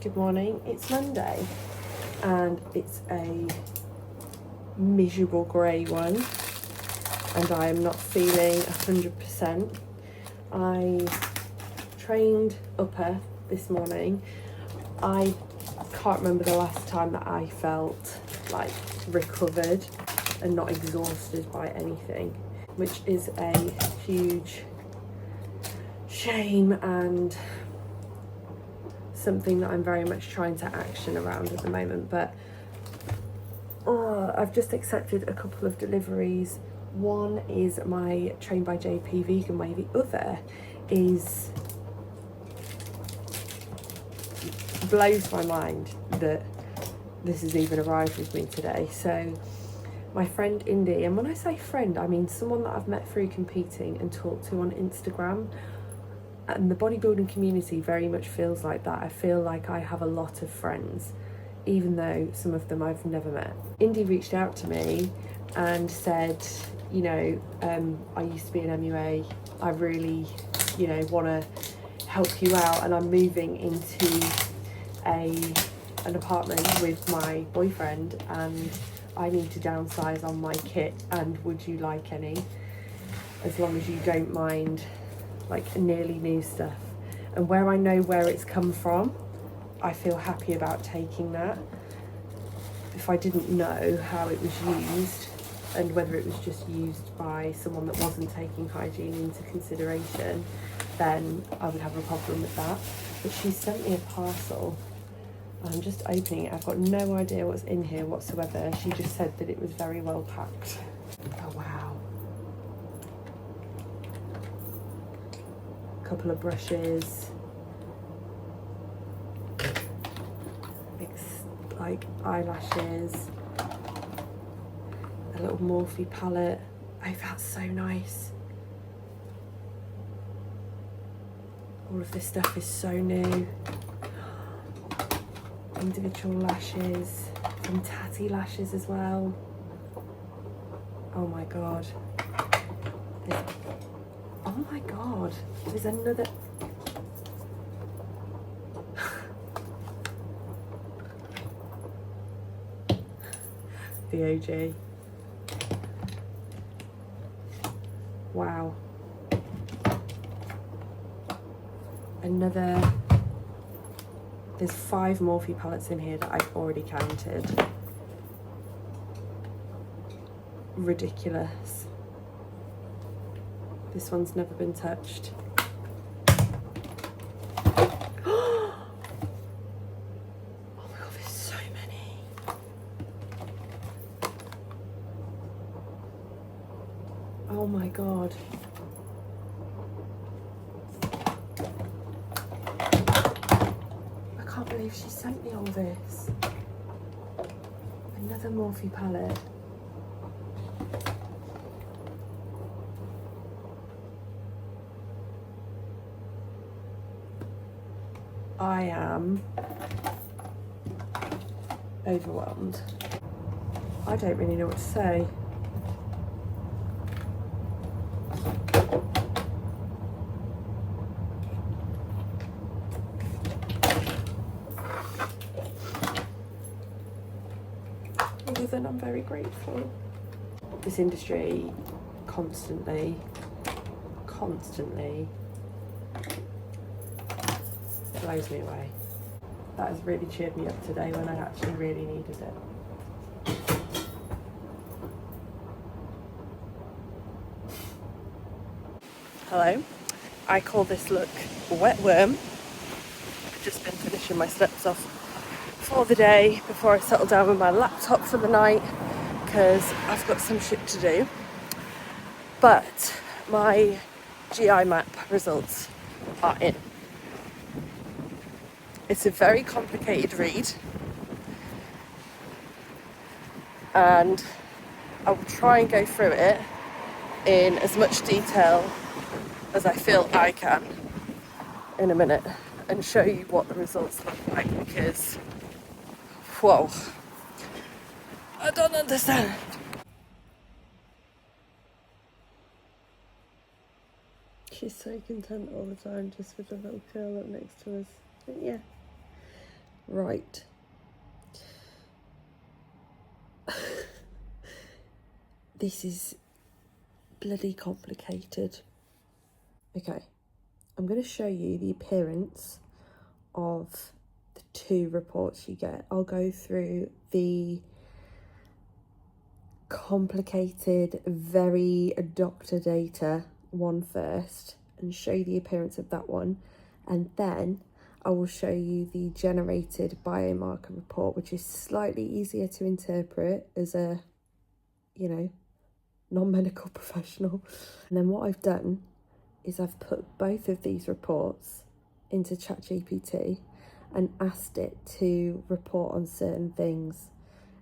Good morning, it's Monday and it's a miserable grey one and I am not feeling 100%. I trained upper this morning. I can't remember the last time that I felt like recovered and not exhausted by anything, which is a huge shame and something that I'm very much trying to action around at the moment. But I've just accepted a couple of deliveries. One is my Trained by JP vegan way, the other is blows my mind that this has even arrived with me today. So my friend Indy, and when I say friend I mean someone that I've met through competing and talked to on Instagram, and the bodybuilding community very much feels like that. I feel like I have a lot of friends, even though some of them I've never met. Indy reached out to me and said, you know, I used to be an MUA, I really, you know, want to help you out, and I'm moving into an apartment with my boyfriend and I need to downsize on my kit, and would you like any, as long as you don't mind like nearly new stuff. And where I know where it's come from, I feel happy about taking that. If I didn't know how it was used and whether it was just used by someone that wasn't taking hygiene into consideration, then I would have a problem with that. But she sent me a parcel. I'm just opening it. I've got no idea what's in here whatsoever. She just said that it was very well packed. Oh wow. A couple of brushes. Like eyelashes. A little Morphe palette. Oh, that's so nice. All of this stuff is so new. Individual lashes, some tatty lashes as well. Oh my god. Oh my god, there's another. The OG. Wow. Another. There's 5 Morphe palettes in here that I've already counted. Ridiculous. This one's never been touched. Oh my god, there's so many. Oh my god. I can't believe she sent me all this. Another Morphe palette. I am overwhelmed. I don't really know what to say. Other than I'm very grateful. This industry constantly blows me away. That has really cheered me up today when I actually really needed it. Hello. I call this look wet worm. I've just been finishing my steps off for the day before I settle down with my laptop for the night because I've got some shit to do. But my GI map results are in. It's a very complicated read and I will try and go through it in as much detail as I feel I can in a minute and show you what the results look like, because whoa, I don't understand. She's so content all the time just with a little curl up next to us. But yeah, Right. This is bloody complicated. Okay, I'm going to show you the appearance of the 2 reports you get. I'll go through the complicated, very doctor data one first and show you the appearance of that one, and then I will show you the generated biomarker report, which is slightly easier to interpret as a, you know, non-medical professional. And then what I've done is I've put both of these reports into ChatGPT and asked it to report on certain things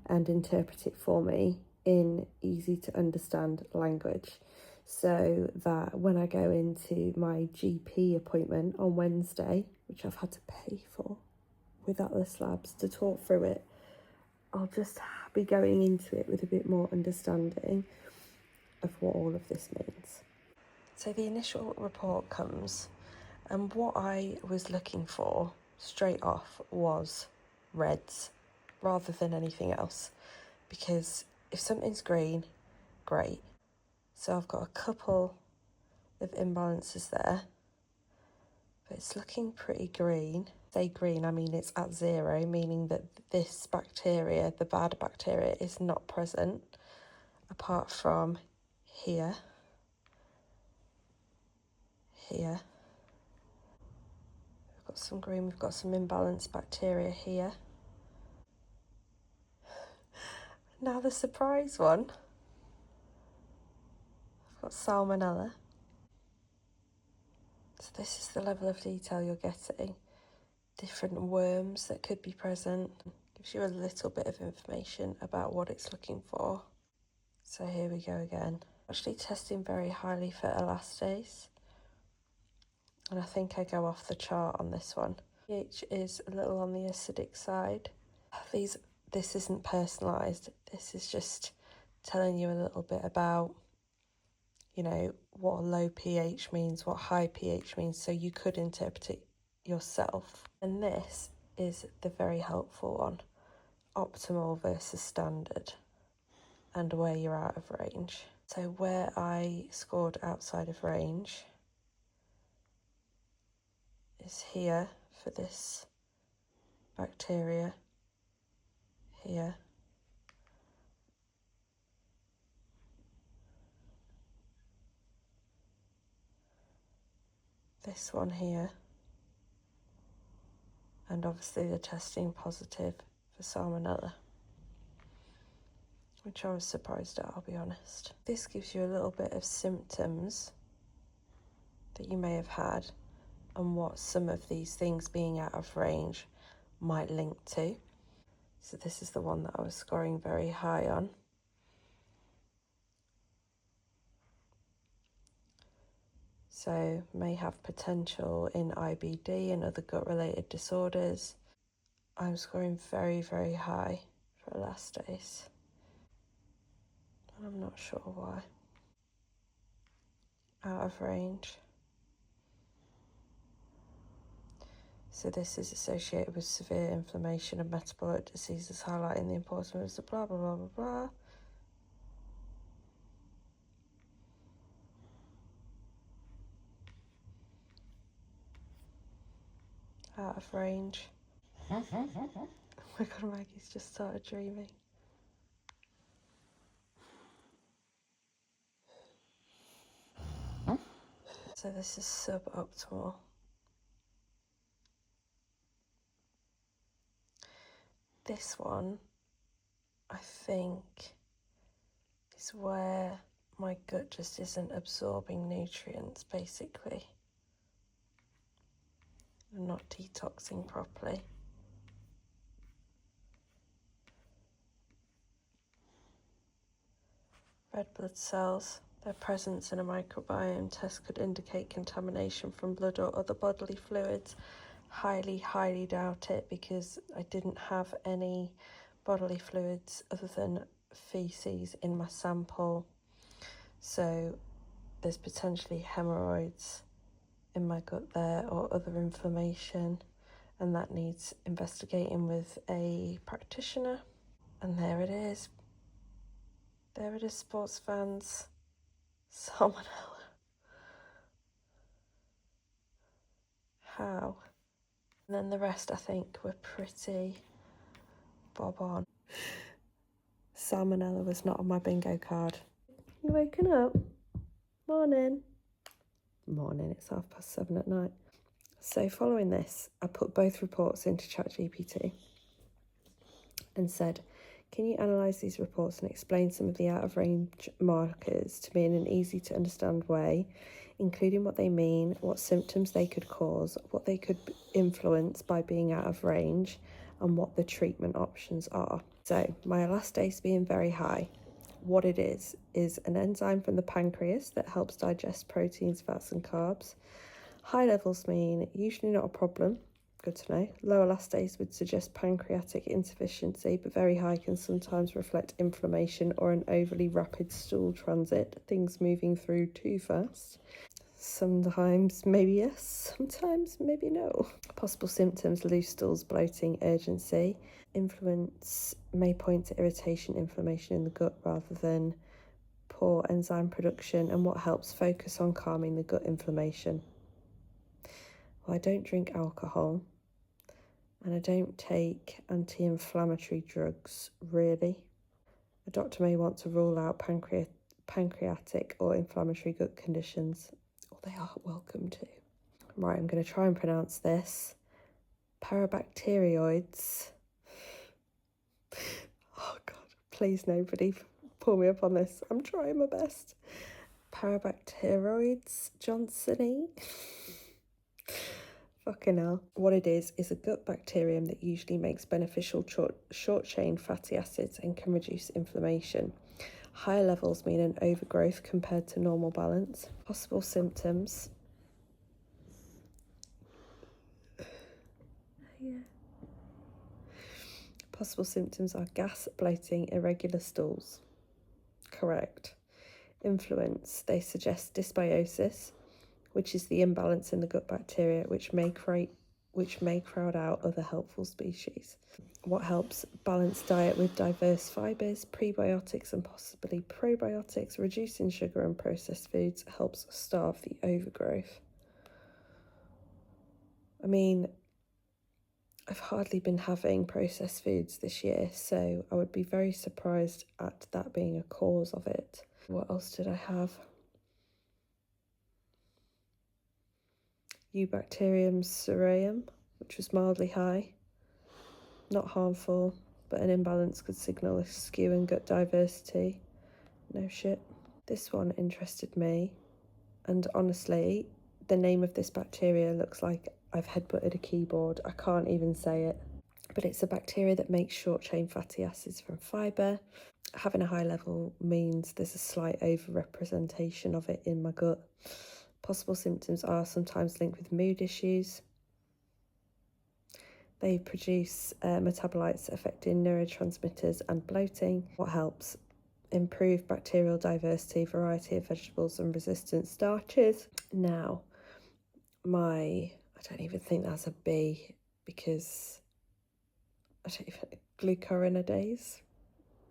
and interpret it for me in easy to understand language, so that when I go into my GP appointment on Wednesday, which I've had to pay for with Atlas Labs to talk through it, I'll just be going into it with a bit more understanding of what all of this means. So the initial report comes, and what I was looking for straight off was reds rather than anything else, because if something's green, great. So I've got a couple of imbalances there, but it's looking pretty green. Say green, I mean it's at 0, meaning that this bacteria, the bad bacteria, is not present, apart from here, here. We've got some green, we've got some imbalanced bacteria here. Now the surprise one, I've got salmonella. So this is the level of detail you're getting. Different worms that could be present. Gives you a little bit of information about what it's looking for. So here we go again. Actually testing very highly for elastase. And I think I go off the chart on this one. pH is a little on the acidic side. This isn't personalised. This is just telling you a little bit about, you know, what a low pH means, what high pH means, so you could interpret it yourself. And this is the very helpful one, optimal versus standard, and where you're out of range. So where I scored outside of range is here for this bacteria, here. This one here, and obviously the testing positive for salmonella, which I was surprised at, I'll be honest. This gives you a little bit of symptoms that you may have had and what some of these things being out of range might link to. So this is the one that I was scoring very high on. So may have potential in IBD and other gut-related disorders. I'm scoring very, very high for elastase. I'm not sure why. Out of range. So this is associated with severe inflammation and metabolic diseases, highlighting the importance of blah, blah, blah, blah, blah. Out of range. Oh my God, Maggie's just started dreaming. So this is suboptimal. This one, I think, is where my gut just isn't absorbing nutrients, basically. I'm not detoxing properly. Red blood cells, their presence in a microbiome test could indicate contamination from blood or other bodily fluids. Highly, highly doubt it, because I didn't have any bodily fluids other than feces in my sample. So there's potentially hemorrhoids in my gut there, or other inflammation. and that needs investigating with a practitioner. And there it is. There it is, sports fans. Salmonella. How? And then the rest, I think, were pretty bob on. Salmonella was not on my bingo card. You waking up? Morning. Morning, it's 7:30 at night. So following this, I put both reports into ChatGPT and said, can you analyse these reports and explain some of the out of range markers to me in an easy to understand way, including what they mean, what symptoms they could cause, what they could influence by being out of range, and what the treatment options are. So my elastase being very high. What it is an enzyme from the pancreas that helps digest proteins, fats and carbs. High levels mean usually not a problem. Good to know. Low elastase would suggest pancreatic insufficiency, but very high can sometimes reflect inflammation or an overly rapid stool transit, things moving through too fast. Sometimes maybe yes, sometimes maybe no. Possible symptoms: loose stools, bloating, urgency. Influence may point to irritation, inflammation in the gut rather than poor enzyme production. And what helps: focus on calming the gut inflammation. Well, I don't drink alcohol and I don't take anti-inflammatory drugs, really. A doctor may want to rule out pancreatic or inflammatory gut conditions, or they are welcome to. Right, I'm going to try and pronounce this. Parabacteroides. Oh God, please nobody pull me up on this. I'm trying my best. Parabacteroides Johnsoni. Fucking hell. What it is a gut bacterium that usually makes beneficial short-chain fatty acids and can reduce inflammation. Higher levels mean an overgrowth compared to normal balance. Possible symptoms. Yeah. Possible symptoms are gas, bloating, irregular stools. Correct. Influence. They suggest dysbiosis, which is the imbalance in the gut bacteria, which may crowd out other helpful species. What helps? Balanced diet with diverse fibres, prebiotics and possibly probiotics. Reducing sugar and processed foods helps starve the overgrowth. I mean, I've hardly been having processed foods this year, so I would be very surprised at that being a cause of it. What else did I have? Eubacterium cereum, which was mildly high. Not harmful, but an imbalance could signal a skew in gut diversity. No shit. This one interested me, and honestly, the name of this bacteria looks like I've headbutted a keyboard. I can't even say it. But it's a bacteria that makes short-chain fatty acids from fibre. Having a high level means there's a slight overrepresentation of it in my gut. Possible symptoms are sometimes linked with mood issues. They produce metabolites affecting neurotransmitters and bloating. What helps? Improve bacterial diversity, variety of vegetables and resistant starches. Now, I don't even think that's a B, because I don't even, glucuronidase.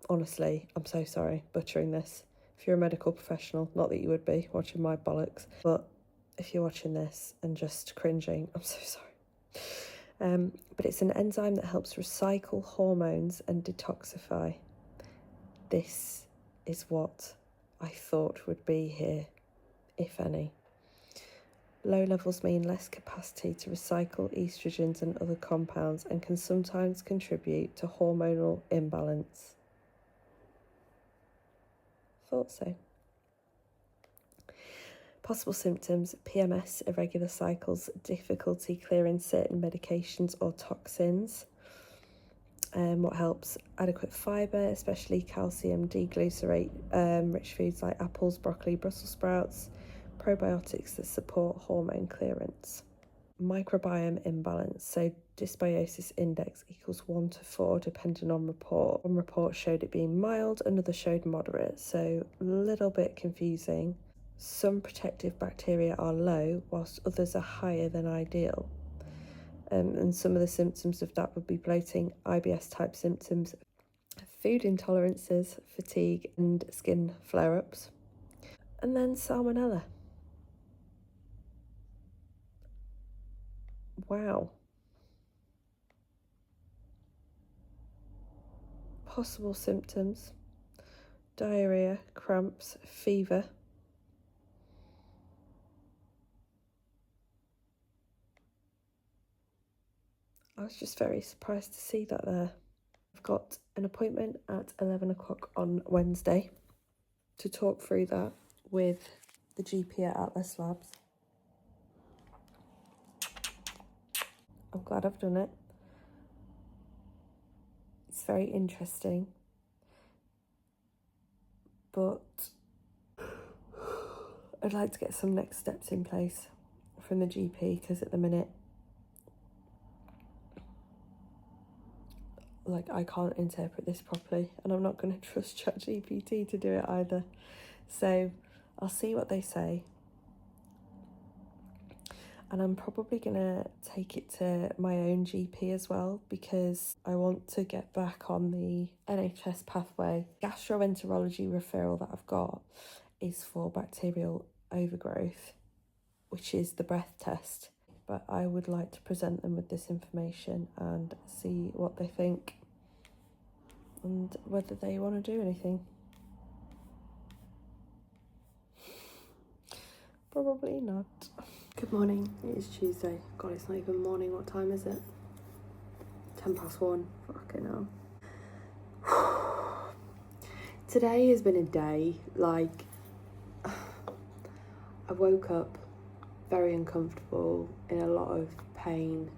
Honestly, I'm so sorry butchering this. If you're a medical professional, not that you would be watching my bollocks, but if you're watching this and just cringing, I'm so sorry. But it's an enzyme that helps recycle hormones and detoxify. This is what I thought would be here, if any. Low levels mean less capacity to recycle estrogens and other compounds and can sometimes contribute to hormonal imbalance. Thought so. Possible symptoms: PMS, irregular cycles, difficulty clearing certain medications or toxins. What helps? Adequate fibre, especially calcium D-glucarate, rich foods like apples, broccoli, Brussels sprouts, probiotics that support hormone clearance. Microbiome imbalance, so dysbiosis index equals 1 to 4 depending on report. One report showed it being mild, another showed moderate, so a little bit confusing. Some protective bacteria are low whilst others are higher than ideal. and some of the symptoms of that would be bloating, IBS type symptoms, food intolerances, fatigue and skin flare-ups, and then salmonella. Wow. Possible symptoms: diarrhea, cramps, fever. I was just very surprised to see that there. I've got an appointment at 11 o'clock on Wednesday to talk through that with the GP at Atlas Labs. I'm glad I've done it. It's very interesting, but I'd like to get some next steps in place from the GP, because at the minute, like, I can't interpret this properly, and I'm not going to trust ChatGPT to do it either. So I'll see what they say. And I'm probably going to take it to my own GP as well, because I want to get back on the NHS pathway. Gastroenterology referral that I've got is for bacterial overgrowth, which is the breath test. But I would like to present them with this information and see what they think and whether they want to do anything. Probably not. Good morning, it is Tuesday. God, it's not even morning. What time is it? 1:10. Fucking hell. Today has been a day, like, I woke up very uncomfortable, in a lot of pain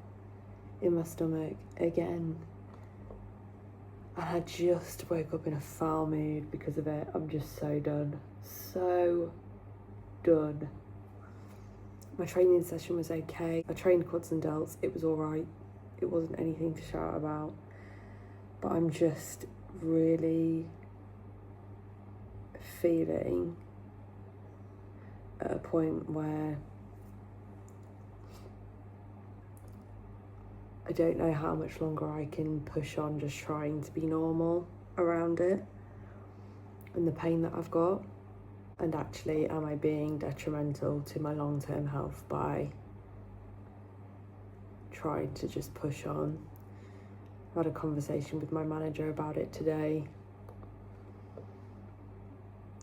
in my stomach again. And I just woke up in a foul mood because of it. I'm just so done. So done. My training session was okay. I trained quads and delts. It was all right. It wasn't anything to shout about. But I'm just really feeling at a point where I don't know how much longer I can push on just trying to be normal around it and the pain that I've got. And actually, am I being detrimental to my long-term health by trying to just push on? I had a conversation with my manager about it today.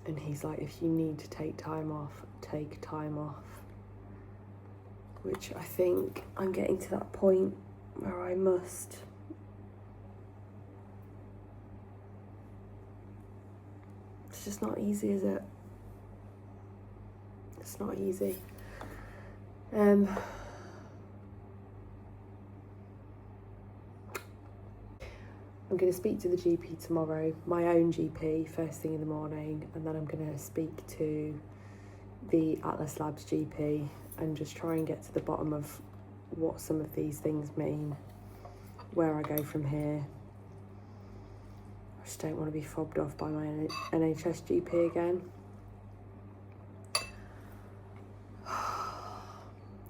And he's like, if you need to take time off, take time off. Which I think I'm getting to that point where I must. It's just not easy, is it? It's not easy. I'm going to speak to the GP tomorrow, my own GP, first thing in the morning, and then I'm going to speak to the Atlas Labs GP and just try and get to the bottom of what some of these things mean, where I go from here. I just don't want to be fobbed off by my NHS GP again.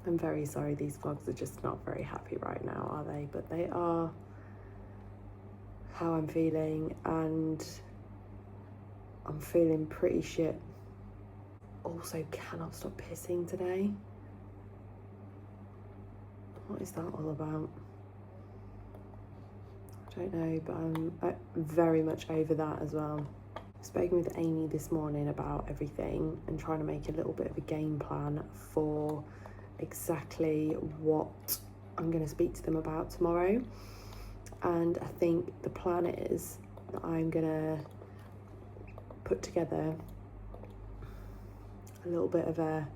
I'm very sorry, these vlogs are just not very happy right now, are they? But they are how I'm feeling, and I'm feeling pretty shit. Also, cannot stop pissing today. What is that all about? I don't know, but I'm very much over that as well. I've spoken with Amy this morning about everything and trying to make a little bit of a game plan for exactly what I'm going to speak to them about tomorrow. And I think the plan is that I'm going to put together a little bit of a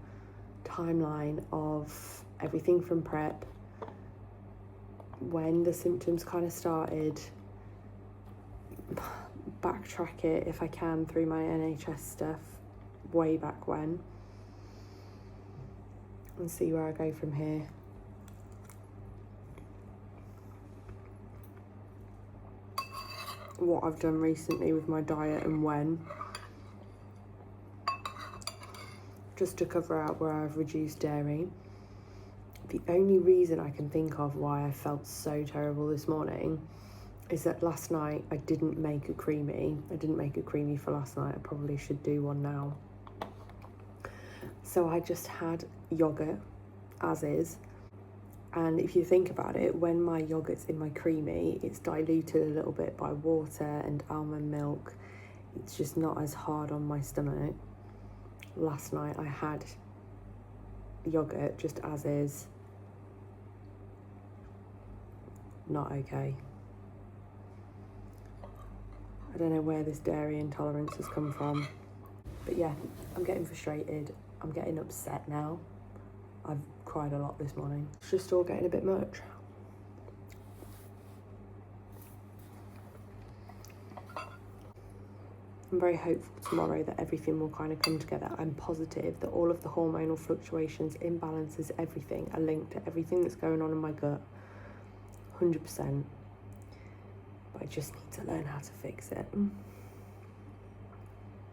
timeline of everything from prep, when the symptoms kind of started, backtrack it if I can through my NHS stuff way back when, and see where I go from here. What I've done recently with my diet and when, just to cover out where I've reduced dairy, The only reason I can think of why I felt so terrible this morning is that last night I didn't make a creamy. I didn't make a creamy for last night. I probably should do one now. So I just had yogurt as is. And if you think about it, when my yogurt's in my creamy, it's diluted a little bit by water and almond milk. It's just not as hard on my stomach. Last night I had yogurt just as is. Not okay. I don't know where this dairy intolerance has come from. But yeah, I'm getting frustrated. I'm getting upset now. I've cried a lot this morning. It's just all getting a bit much. I'm very hopeful tomorrow that everything will kind of come together. I'm positive that all of the hormonal fluctuations, imbalances, everything are linked to everything that's going on in my gut. 100%. But I just need to learn how to fix it.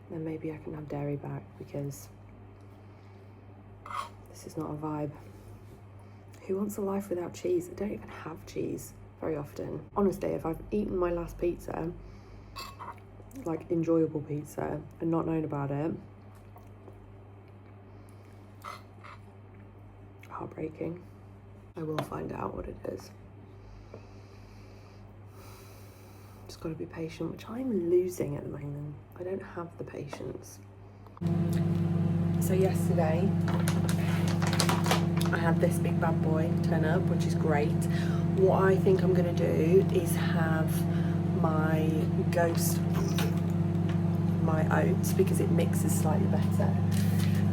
Then maybe I can have dairy back, because this is not a vibe. Who wants a life without cheese? I don't even have cheese very often. Honestly, if I've eaten my last pizza, like enjoyable pizza, and not known about it, heartbreaking. I will find out what it is. Just got to be patient, which I'm losing at the moment. I don't have the patience. So yesterday, I had this big bad boy turn up, which is great. What I think I'm going to do is have my ghost, my oats, because it mixes slightly better,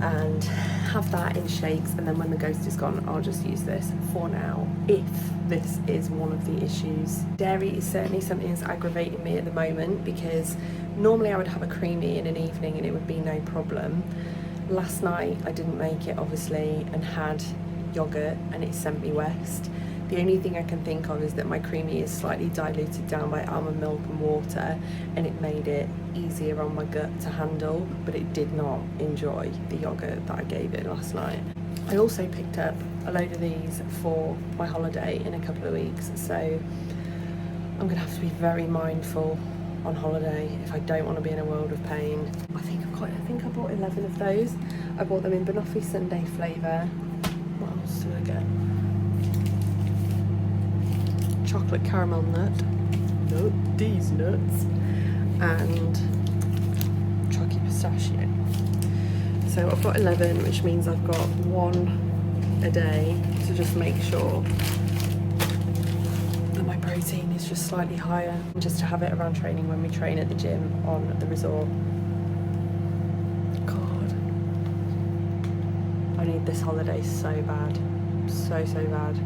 and have that in shakes, and then when the ghost is gone, I'll just use this for now, if this is one of the issues. Dairy is certainly something that's aggravating me at the moment, because normally I would have a creamy in an evening and it would be no problem. Last night I didn't make it, obviously, and had yogurt, and it sent me west. The only thing I can think of is that my creamy is slightly diluted down by almond milk and water, and it made it easier on my gut to handle, but it did not enjoy the yogurt that I gave it last night. I also picked up a load of these for my holiday in a couple of weeks, so I'm gonna have to be very mindful on holiday if I don't want to be in a world of pain. I think I bought 11 of those. I bought them in banoffee sundae flavour. What else did I get? Chocolate caramel nut, these nuts, and chalky pistachio. So I've got 11, which means I've got one a day to just make sure that my protein is just slightly higher, just to have it around training when we train at the gym on the resort. God, I need this holiday so bad, so bad.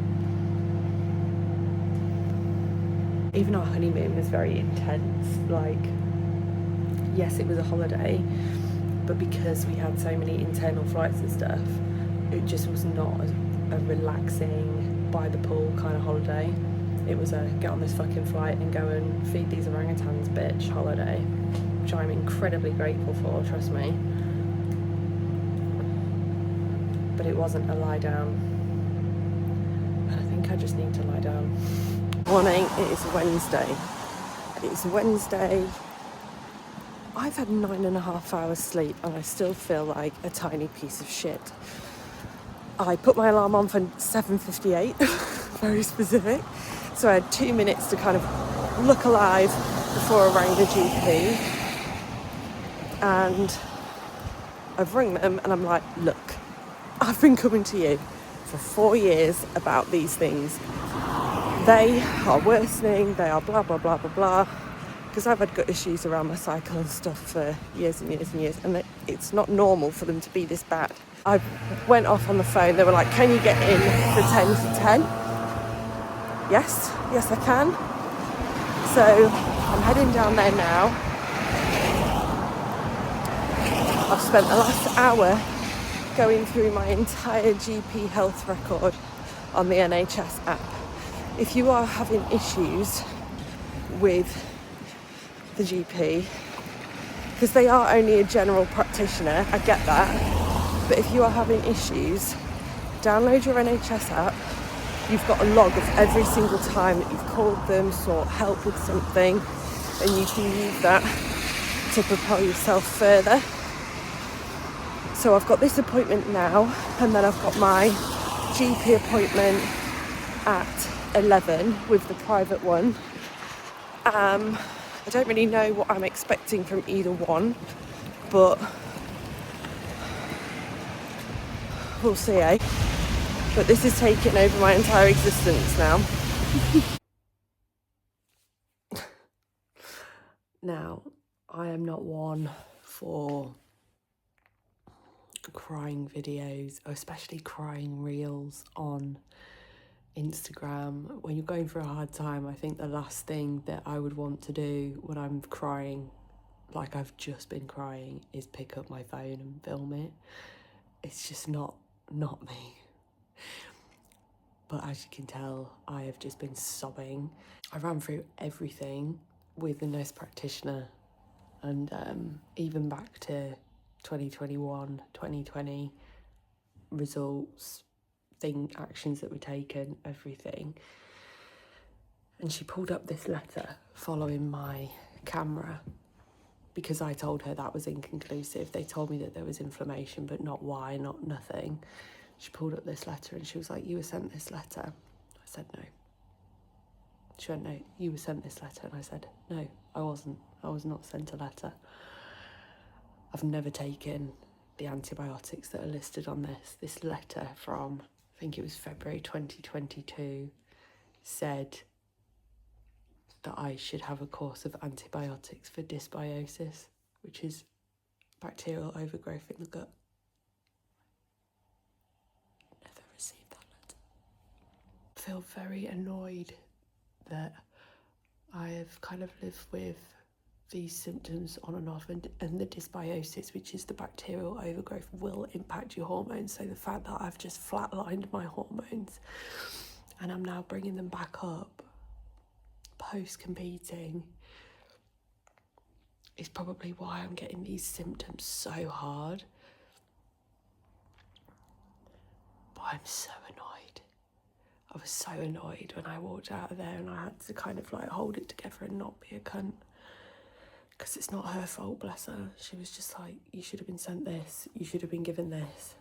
Even our honeymoon was very intense. Like, yes, it was a holiday, but because we had so many internal flights and stuff, it just was not a relaxing by the pool kind of holiday. It was a get on this fucking flight and go and feed these orangutans bitch holiday, which I'm incredibly grateful for, trust me. But it wasn't a lie down, and I think I just need to lie down. Morning, it is Wednesday. It's Wednesday. I've had 9.5 hours sleep and I still feel like a tiny piece of shit. I put my alarm on for 7:58, very specific. So I had 2 minutes to kind of look alive before I rang the GP. And I've rung them and I'm like, look, I've been coming to you for 4 years about these things. They are worsening, they are blah, blah, blah, blah, blah. Because I've had gut issues around my cycle and stuff for years and years and years. And it's not normal for them to be this bad. I went off on the phone. They were like, can you get in for 10 to 10? Yes, I can. So I'm heading down there now. I've spent the last hour going through my entire GP health record on the NHS app. If you are having issues with the GP, because they are only a general practitioner, I get that, but if you are having issues, download your NHS app, you've got a log of every single time that you've called them, sought help with something, and you can use that to propel yourself further. So I've got this appointment now, and then I've got my GP appointment at 11 with the private one. I don't really know what I'm expecting from either one, but we'll see, eh? But this is taking over my entire existence now. Now, I am not one for crying videos, especially crying reels on Instagram. When you're going through a hard time, I think the last thing that I would want to do when I'm crying, like I've just been crying, is pick up my phone and film it. It's just not me. But as you can tell, I have just been sobbing. I ran through everything with the nurse practitioner, and even back to 2021, 2020 results, actions that were taken, everything. And she pulled up this letter following my camera because I told her that was inconclusive. They told me that there was inflammation, but not why, not nothing. She pulled up this letter and she was like, "You were sent this letter." I said, "No." She went, "No, you were sent this letter." And I said, "No, I wasn't. I was not sent a letter. I've never taken the antibiotics that are listed on this." This letter from, I think it was February 2022, said that I should have a course of antibiotics for dysbiosis, which is bacterial overgrowth in the gut. Never received that letter. I feel very annoyed that I have kind of lived with these symptoms on and off, and the dysbiosis, which is the bacterial overgrowth, will impact your hormones. So the fact that I've just flatlined my hormones and I'm now bringing them back up post-competing is probably why I'm getting these symptoms so hard. But I'm so annoyed. I was so annoyed when I walked out of there and I had to kind of like hold it together and not be a cunt. Because it's not her fault, bless her. She was just like, "You should have been sent this. You should have been given this."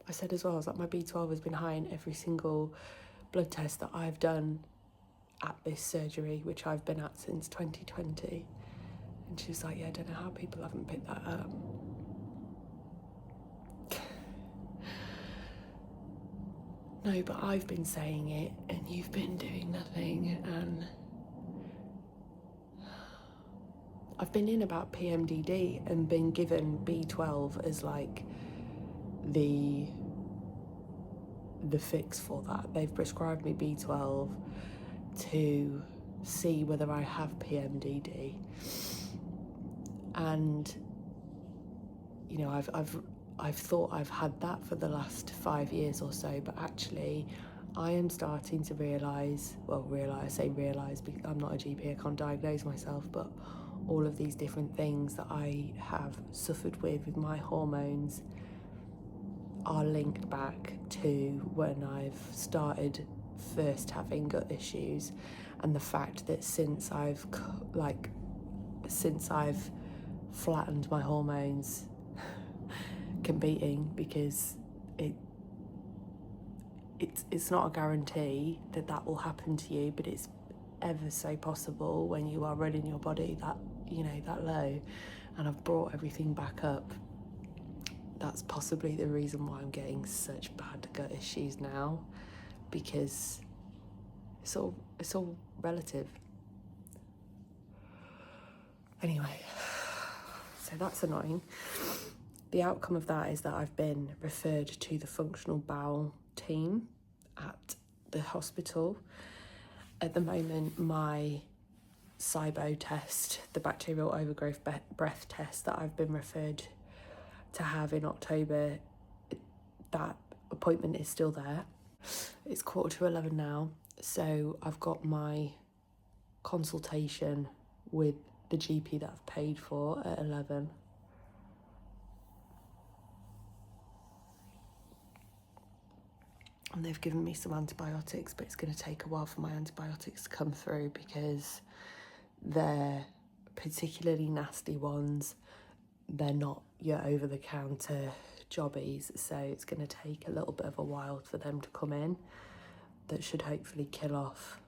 I said as well, I was like, my B12 has been high in every single blood test that I've done at this surgery, which I've been at since 2020. And she was like, "Yeah, I don't know how people haven't picked that up." No, but I've been saying it and you've been doing nothing, and I've been in about PMDD and been given B12 as like the fix for that. They've prescribed me B12 to see whether I have PMDD, and you know, I've thought I've had that for the last 5 years or so, but actually I am starting to realise, because I'm not a GP, I can't diagnose myself, but all of these different things that I have suffered with my hormones are linked back to when I've started first having gut issues, and the fact that since I've flattened my hormones competing, because it's not a guarantee that will happen to you, but it's ever so possible when you are running your body that, you know, that low, and I've brought everything back up. That's possibly the reason why I'm getting such bad gut issues now, because it's all relative. Anyway, so that's annoying. The outcome of that is that I've been referred to the functional bowel team at the hospital. At the moment, my SIBO test, the bacterial overgrowth breath test that I've been referred to have in October, that appointment is still there. It's 11:15 now, so I've got my consultation with the GP that I've paid for at 11. And they've given me some antibiotics, but it's going to take a while for my antibiotics to come through because they're particularly nasty ones. They're not your over-the-counter jobbies, so it's going to take a little bit of a while for them to come in. That should hopefully kill off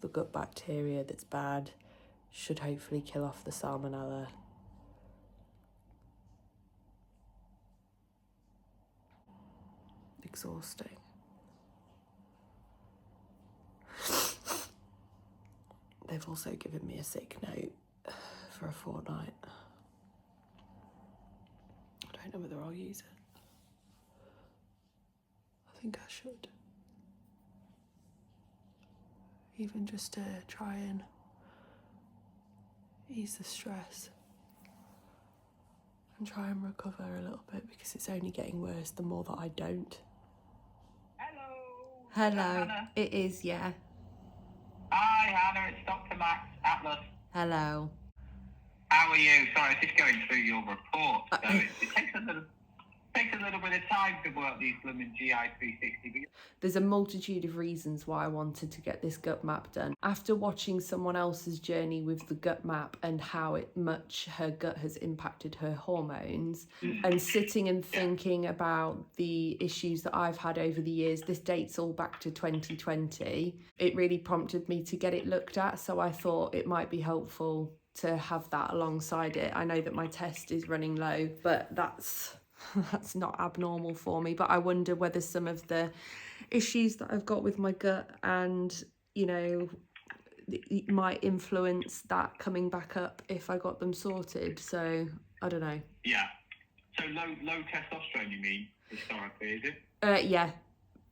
the gut bacteria that's bad, should hopefully kill off the salmonella. Exhausting. They've also given me a sick note for a fortnight. I don't know whether I'll use it. I think I should. Even just to try and ease the stress and try and recover a little bit, because it's only getting worse the more that I don't. Hello. Hello. It is, yeah. Hi, Hannah. It's Dr. Max Atlas. Hello. How are you? Sorry, I was just going through your report. So it takes a little bit of time to work these blooming GI 360. There's a multitude of reasons why I wanted to get this gut map done. After watching someone else's journey with the gut map and how much her gut has impacted her hormones, and sitting and thinking about the issues that I've had over the years, this dates all back to 2020, it really prompted me to get it looked at. So I thought it might be helpful to have that alongside it. I know that my test is running low, but that's not abnormal for me. But I wonder whether some of the issues that I've got with my gut and, you know, it might influence that coming back up if I got them sorted. So I don't know. Yeah. So low testosterone, you mean, historically, is it?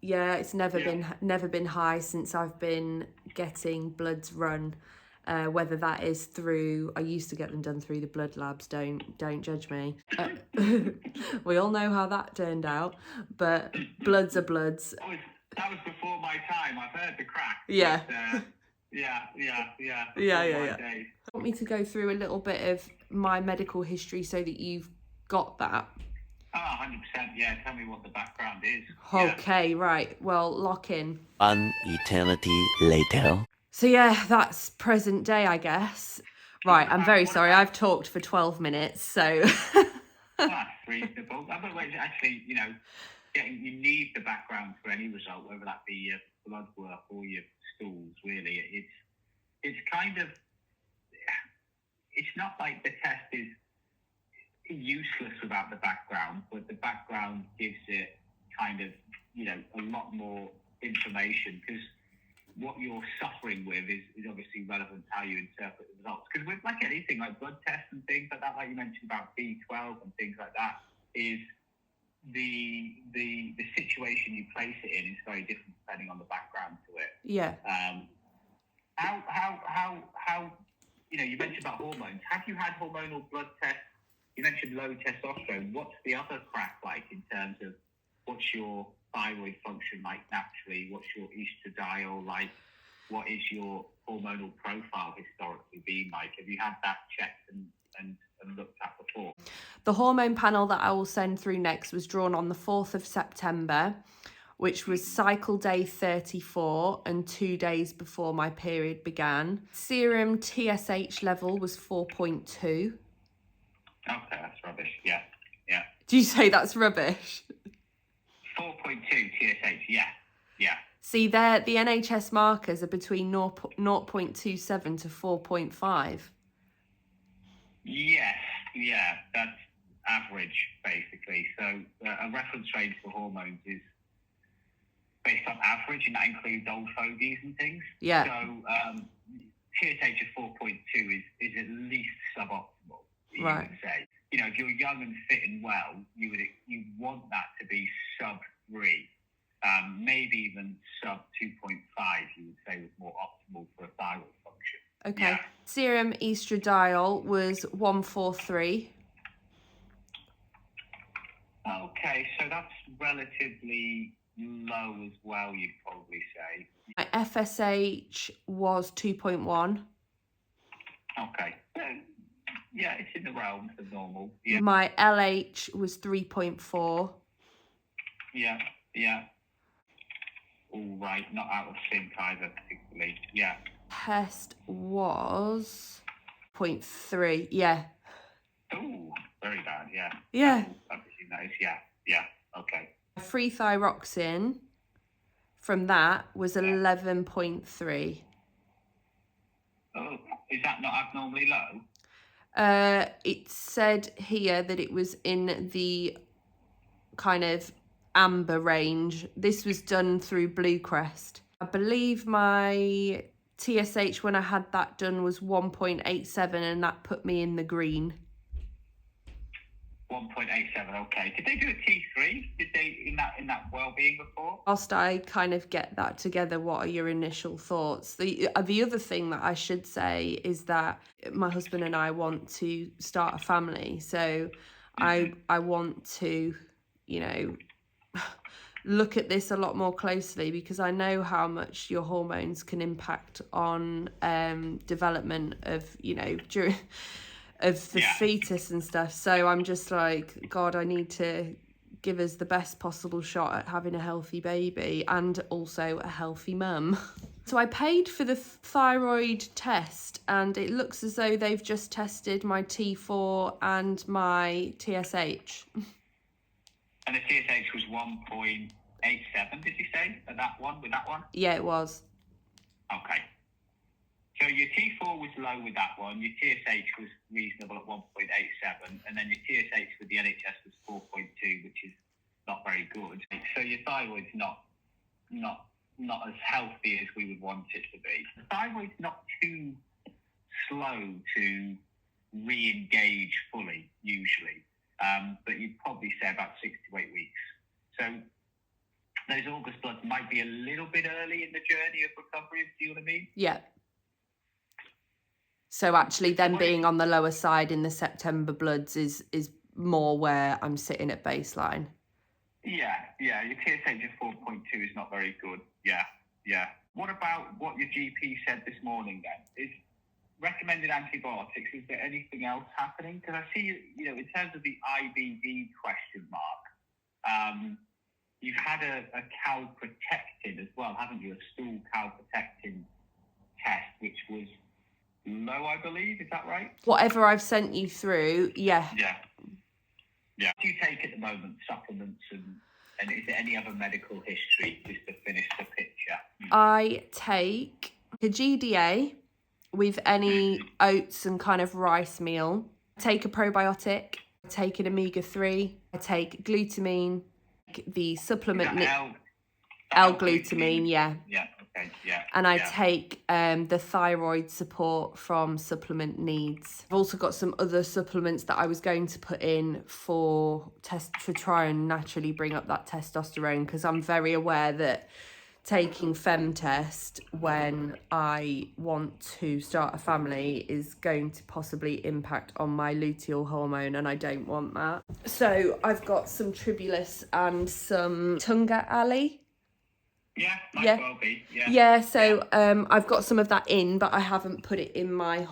Yeah, it's never been high since I've been getting bloods run. Whether that is through, I used to get them done through the blood labs, don't judge me. We all know how that turned out, but bloods are bloods. That was before my time. I've heard the crack. Yeah. But, yeah. Yeah. Want me to go through a little bit of my medical history so that you've got that? Oh, 100%. Yeah, tell me what the background is. Okay, right. Well, lock in. An eternity later. So yeah, that's present day, I guess. Right, I'm very sorry. I've talked for 12 minutes, so... That's reasonable. Otherwise, actually, you need the background for any result, whether that be your blood work or your stools, really. It's kind of... It's not like the test is useless without the background, but the background gives it kind of, a lot more information, because what you're suffering with is obviously relevant to how you interpret the results. Because with like anything, like blood tests and things like that, like you mentioned about B12 and things like that, is the situation you place it in is very different depending on the background to it. Yeah. How you mentioned about hormones. Have you had hormonal blood tests? You mentioned low testosterone. What's the other crack like in terms of what's your thyroid function like naturally? What's your estradiol like? What is your hormonal profile historically been like? Have you had that checked and looked at before? The hormone panel that I will send through next was drawn on the 4th of September, which was cycle day 34 and 2 days before my period began. Serum TSH level was 4.2. Okay, that's rubbish. Yeah. Do you say that's rubbish? 4.2 TSH, yeah. See, the NHS markers are between 0.27 to 4.5. Yes, yeah, that's average, basically. So a reference range for hormones is based on average, and that includes old fogies and things. Yeah. So TSH of 4.2 is at least suboptimal, you Right. would say. If you're young and fit and well, you want that to be sub 3, maybe even sub 2.5. You would say was more optimal for a thyroid function. Okay. Yeah. Serum estradiol was 143. Okay, so that's relatively low as well, you'd probably say. My FSH was 2.1. Okay. Yeah, it's in the realms of normal. Yeah. My LH was 3.4. Yeah. all right, not out of sync either particularly. Yeah. Test was 0.3. Yeah. Oh, very bad. Yeah. Yeah. I presume that is. Yeah. Yeah. Okay. Free thyroxine from that was 11.3. Oh, is that not abnormally low? It said here that it was in the kind of amber range. This was done through Bluecrest. I believe my TSH when I had that done was 1.87, and that put me in the green. 1.87. Okay. Did they do a T3? Did they in that well-being report? Whilst I kind of get that together, what are your initial thoughts? The other thing that I should say is that my husband and I want to start a family, so I want to, you know, look at this a lot more closely, because I know how much your hormones can impact on development of, you know, during of the fetus and stuff. So I'm just like, God, I need to give us the best possible shot at having a healthy baby and also a healthy mum. So I paid for the thyroid test, and it looks as though they've just tested my T4 and my TSH. And the TSH was 1.87, did you say, with that one? Yeah, it was. Okay. So your T4 was low with that one, your TSH was reasonable at 1.87, and then your TSH with the NHS was 4.2, which is not very good. So your thyroid's not as healthy as we would want it to be. The thyroid's not too slow to re-engage fully, usually, but you'd probably say about 6 to 8 weeks. So those August bloods might be a little bit early in the journey of recovery, do you know what I mean? Yeah. So actually them being on the lower side in the September bloods is more where I'm sitting at baseline. Yeah. Your TSH of 4.2 is not very good. Yeah. What about what your GP said this morning then? Is recommended antibiotics, is there anything else happening? Because I see, you know, in terms of the IBD question mark, you've had a calprotectin as well, haven't you? A stool calprotectin test, which was low, I believe. Is that right? Whatever I've sent you through, yeah. Yeah. What do you take at the moment? Supplements and is there any other medical history, just to finish the picture? I take a GDA with any oats and kind of rice meal. I take a probiotic. I take an omega-3. I take glutamine, the supplement L-glutamine, yeah. Yeah, okay, yeah. And I take the thyroid support from Supplement Needs. I've also got some other supplements that I was going to put in for try and naturally bring up that testosterone, because I'm very aware that taking Femtest when I want to start a family is going to possibly impact on my luteal hormone, and I don't want that. So I've got some Tribulus and some Tunga Ali. Yeah, might well be. I've got some of that in, but I haven't put it in my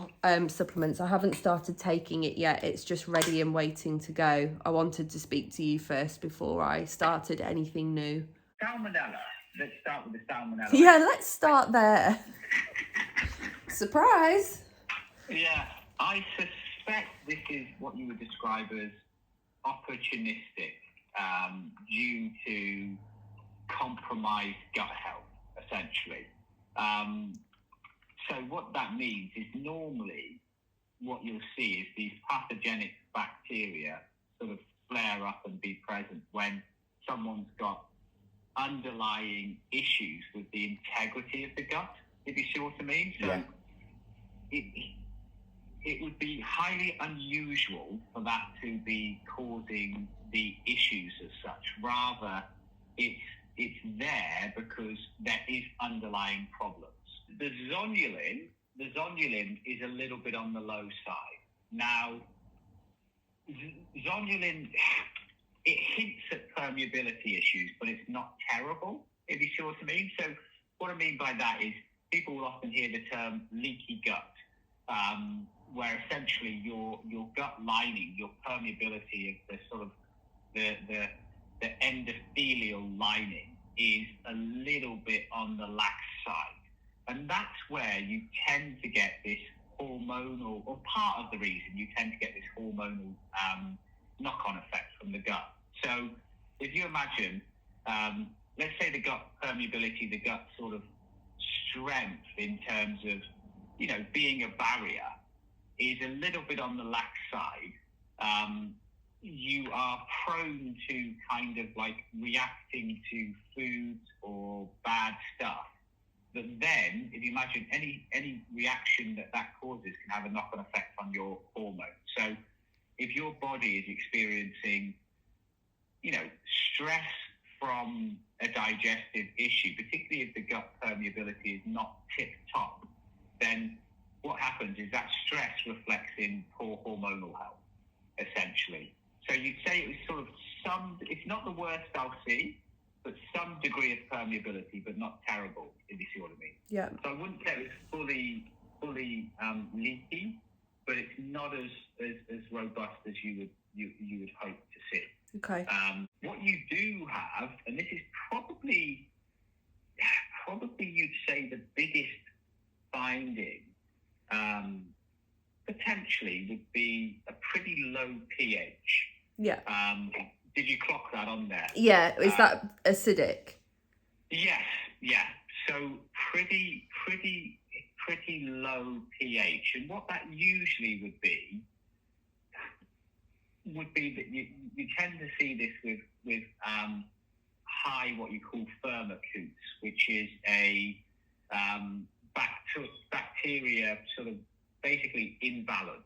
supplements. I haven't started taking it yet. It's just ready and waiting to go. I wanted to speak to you first before I started anything new. Salmonella. Let's start with the salmonella. Yeah, let's start there. Surprise. Yeah, I suspect this is what you would describe as opportunistic, due to compromised gut health, essentially. So what that means is normally what you'll see is these pathogenic bacteria sort of flare up and be present when someone's got underlying issues with the integrity of the gut, if you see what I mean. So it would be highly unusual for that to be causing the issues as such. Rather, it's there because there is underlying problems. The zonulin is a little bit on the low side. Now, zonulin, it hints at permeability issues, but it's not terrible, if you see what I mean. So what I mean by that is people will often hear the term leaky gut, where essentially your gut lining, your permeability of the sort of the endothelial lining is a little bit on the lax side. And that's where you tend to get this hormonal, or part of the reason you tend to get this hormonal knock-on effect from the gut. So if you imagine, let's say the gut permeability, the gut sort of strength in terms of, you know, being a barrier is a little bit on the lax side. You are prone to kind of like reacting to foods or bad stuff. But then, if you imagine any reaction that causes can have a knock-on effect on your hormones. So if your body is experiencing, you know, stress from a digestive issue, particularly if the gut permeability is not tip-top, then what happens is that stress reflects in poor hormonal health, essentially. So you'd say it was sort of it's not the worst I'll see, but some degree of permeability, but not terrible, if you see what I mean. Yeah. So I wouldn't say it was fully leaky, but it's not as robust as you would hope to see. Okay. What you do have, and this is probably you'd say the biggest finding, potentially would be a pretty low pH. Yeah. Did you clock that on there? Yeah. Is that acidic? Yes. Yeah. So pretty low pH, and what that usually would be that you tend to see this with high what you call firmicutes, which is a bacteria sort of basically imbalance.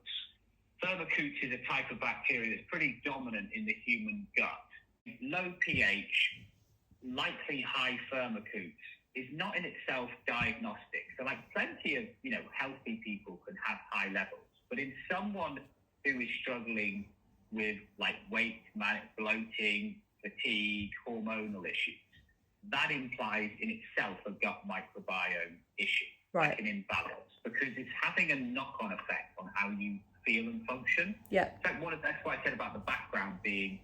Firmicutes is a type of bacteria that's pretty dominant in the human gut. Low pH, likely high firmicutes, is not in itself diagnostic. So like plenty of, you know, healthy people can have high levels, but in someone who is struggling with like weight, bloating, fatigue, hormonal issues, that implies in itself a gut microbiome issue, right? Like an imbalance, because it's having a knock-on effect on how you feel and function. Yeah. So that's why I said about the background being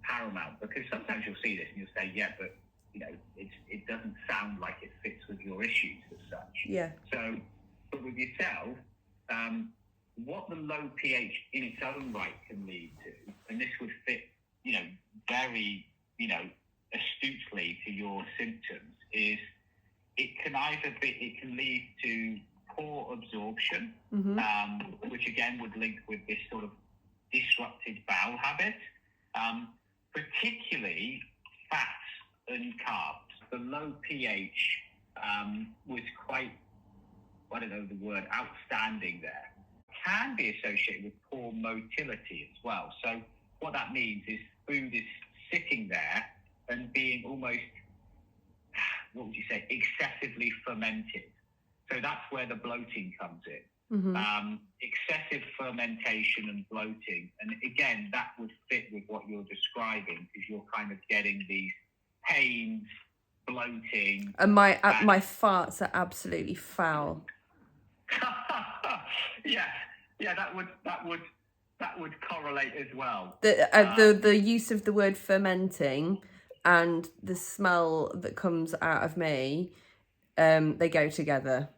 paramount, because sometimes you'll see this and you'll say, yeah, but you know, it doesn't sound like it fits with your issues as such. Yeah. So, but with yourself, what the low pH in its own right can lead to, and this would fit, you know, very, you know, astutely to your symptoms, is it can lead to poor absorption, which again would link with this sort of disrupted bowel habit, particularly fats and carbs. The low pH was quite, I don't know the word, outstanding there. Can be associated with poor motility as well. So what that means is food is sitting there and being almost, what would you say, excessively fermented. So that's where the bloating comes in. Excessive fermentation and bloating. And again, that would fit with what you're describing, because you're kind of getting these pains, bloating. And my farts are absolutely foul. Yeah, that would correlate as well. The use of the word fermenting and the smell that comes out of me, they go together.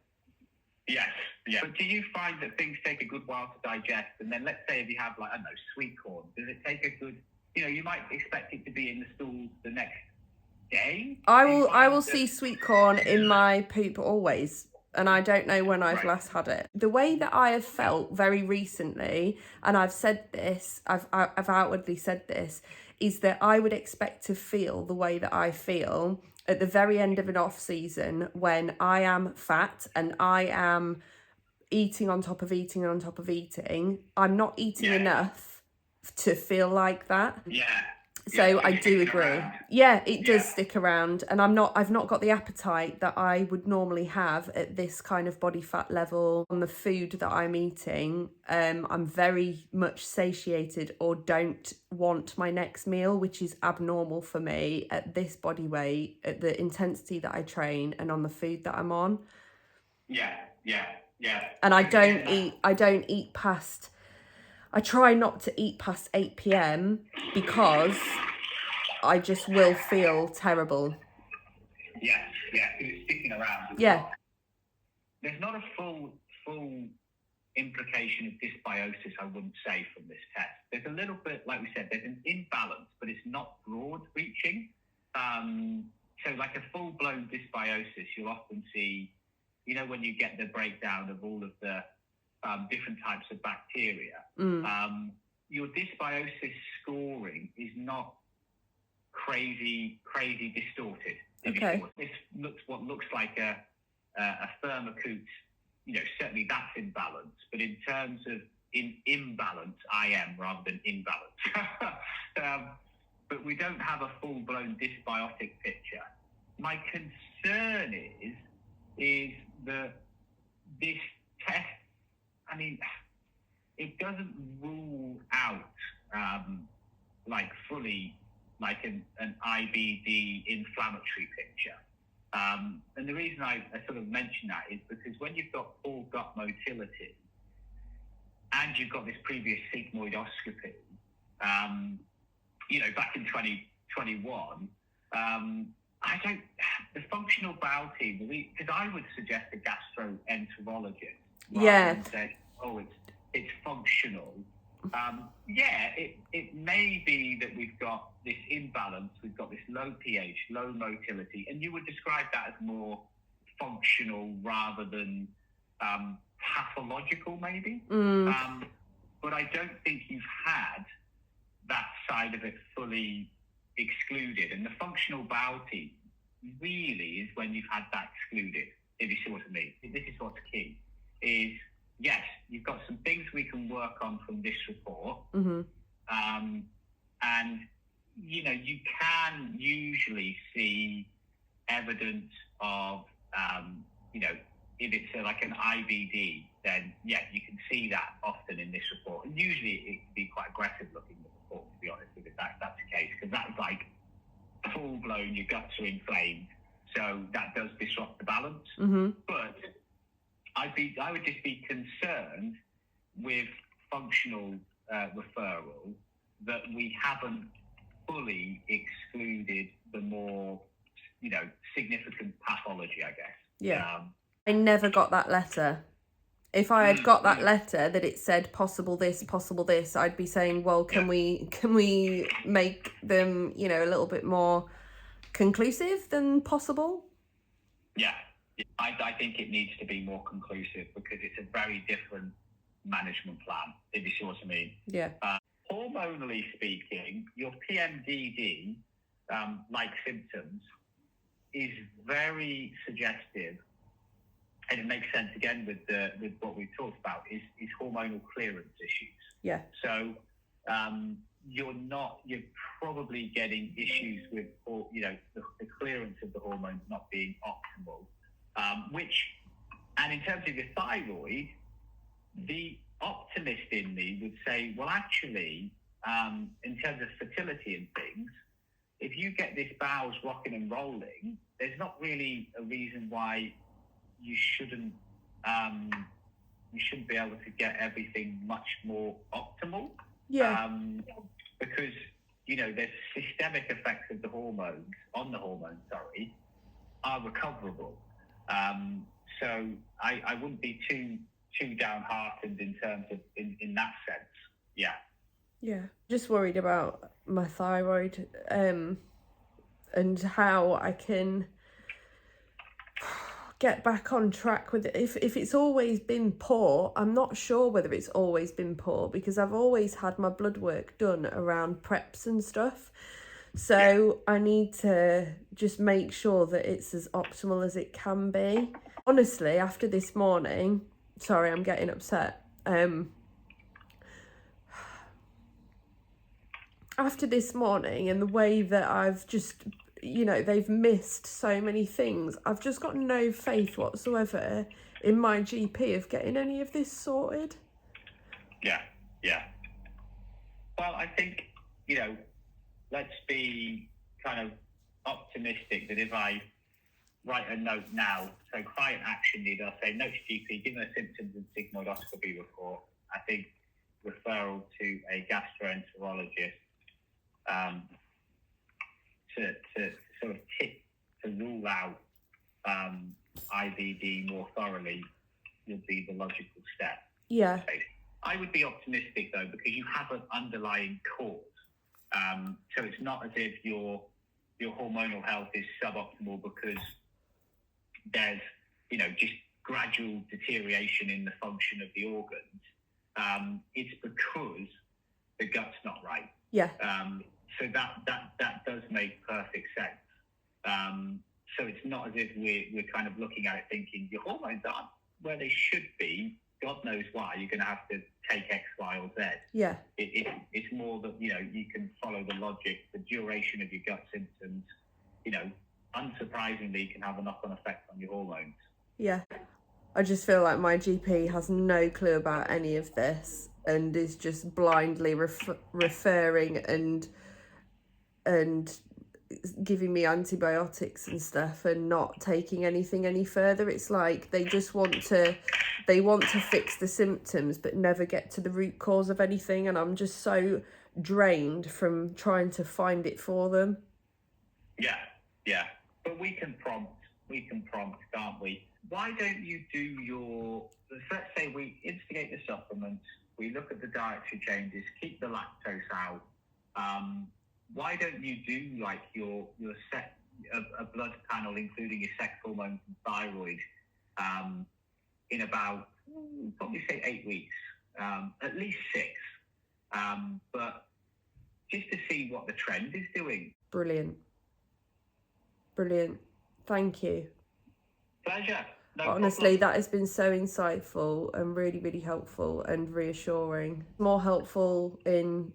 Yes, yeah. But do you find that things take a good while to digest? And then let's say if you have, like, I don't know, sweet corn, does it take a good, you know, you might expect it to be in the stool the next day? I will see sweet corn in my poop always. And I don't know when I've last had it. The way that I have felt very recently, and I've said this, I've outwardly said this, is that I would expect to feel the way that I feel at the very end of an off season, when I am fat and I am eating on top of eating and on top of eating. I'm not eating enough to feel like that. Yeah. So I do agree. Yeah, it does stick around, and I've not got the appetite that I would normally have at this kind of body fat level on the food that I'm eating. I'm very much satiated, or don't want my next meal, which is abnormal for me at this body weight, at the intensity that I train, and on the food that I'm on. Yeah. And I don't eat past. I try not to eat past 8 p.m. because I just will feel terrible. Yeah, because it's sticking around. Yeah. There's not a full implication of dysbiosis, I wouldn't say, from this test. There's a little bit, like we said, there's an imbalance, but it's not broad reaching. So like a full-blown dysbiosis, you'll often see, you know, when you get the breakdown of all of the different types of bacteria, your dysbiosis scoring is not crazy distorted. Okay. This looks like a Thermocoute, you know, certainly that's in balance, but in terms of imbalance, I am rather than imbalance. But we don't have a full-blown dysbiotic picture. My concern is that this test, I mean, it doesn't rule out like fully like an IBD inflammatory picture. And the reason I sort of mention that is because when you've got poor gut motility and you've got this previous sigmoidoscopy, you know, back in 2021, the functional bowel team, because I would suggest a gastroenterologist rather than say, oh, it's functional. It may be that we've got this imbalance, we've got this low pH, low motility, and you would describe that as more functional rather than pathological, maybe. But I don't think you've had that side of it fully excluded. And the functional bowel team really is when you've had that excluded, if you see what I mean. This is what's key, is yes, you've got some things we can work on from this report. And, you know, you can usually see evidence of, you know, if it's like an IBD, then, yeah, you can see that often in this report. And usually it can be quite aggressive looking in the report, to be honest, if that's the case, because that's like full-blown, your guts are inflamed. So that does disrupt the balance. But I would just be concerned with functional referral that we haven't fully excluded the more, you know, significant pathology, I guess. Yeah. I never got that letter. If I had got that letter that it said possible this, I'd be saying, well, can we make them, you know, a little bit more conclusive than possible? Yeah. I think it needs to be more conclusive because it's a very different management plan, if you see what I mean. Yeah. Hormonally speaking, your PMDD, like symptoms, is very suggestive, and it makes sense again with what we've talked about, is hormonal clearance issues. Yeah. So you're probably getting issues with, you know, the clearance of the hormones not being optimal. And in terms of your thyroid, the optimist in me would say, well, actually, in terms of fertility and things, if you get this bowels rocking and rolling, there's not really a reason why you shouldn't be able to get everything much more optimal. Yeah. Because, you know, there's systemic effects of the hormones, are recoverable. So I wouldn't be too downhearted in terms of in that sense. Yeah. Yeah. Just worried about my thyroid and how I can get back on track with it. If it's always been poor, I'm not sure whether it's always been poor because I've always had my blood work done around preps and stuff. So I need to just make sure that it's as optimal as it can be. Honestly, after this morning, sorry, I'm getting upset. After this morning and the way that I've just, you know, they've missed so many things, I've just got no faith whatsoever in my GP of getting any of this sorted. Yeah. Well, I think, you know, let's be kind of optimistic that if I write a note now, so client action need, I'll say, note to GP, given the symptoms and sigmoidoscopy report, I think referral to a gastroenterologist to sort of to rule out IBD more thoroughly would be the logical step. Yeah. I would be optimistic though, because you have an underlying cause. So it's not as if your hormonal health is suboptimal because there's, just gradual deterioration in the function of the organs. It's because the gut's not right. Yeah. So that does make perfect sense. So it's not as if we're kind of looking at it thinking your hormones aren't where they should be. God knows why. You're going to have to take X, Y, or Z. Yeah. It's more that, you can follow the logic. The duration of your gut symptoms, unsurprisingly, can have a knock-on effect on your hormones. Yeah. I just feel like my GP has no clue about any of this and is just blindly referring and giving me antibiotics and stuff and not taking anything any further. It's like they just want to fix the symptoms but never get to the root cause of anything, and I'm just so drained from trying to find it for them. Yeah. But we can prompt, can't we? Why don't you do let's say we instigate the supplements, we look at the dietary changes, keep the lactose out. Why don't you do like your a blood panel including your sex hormones and thyroid in about probably say 8 weeks, at least 6, but just to see what the trend is doing. Brilliant. Thank you. Pleasure. No Honestly, problem. that has been so insightful and really, really helpful and reassuring. More helpful in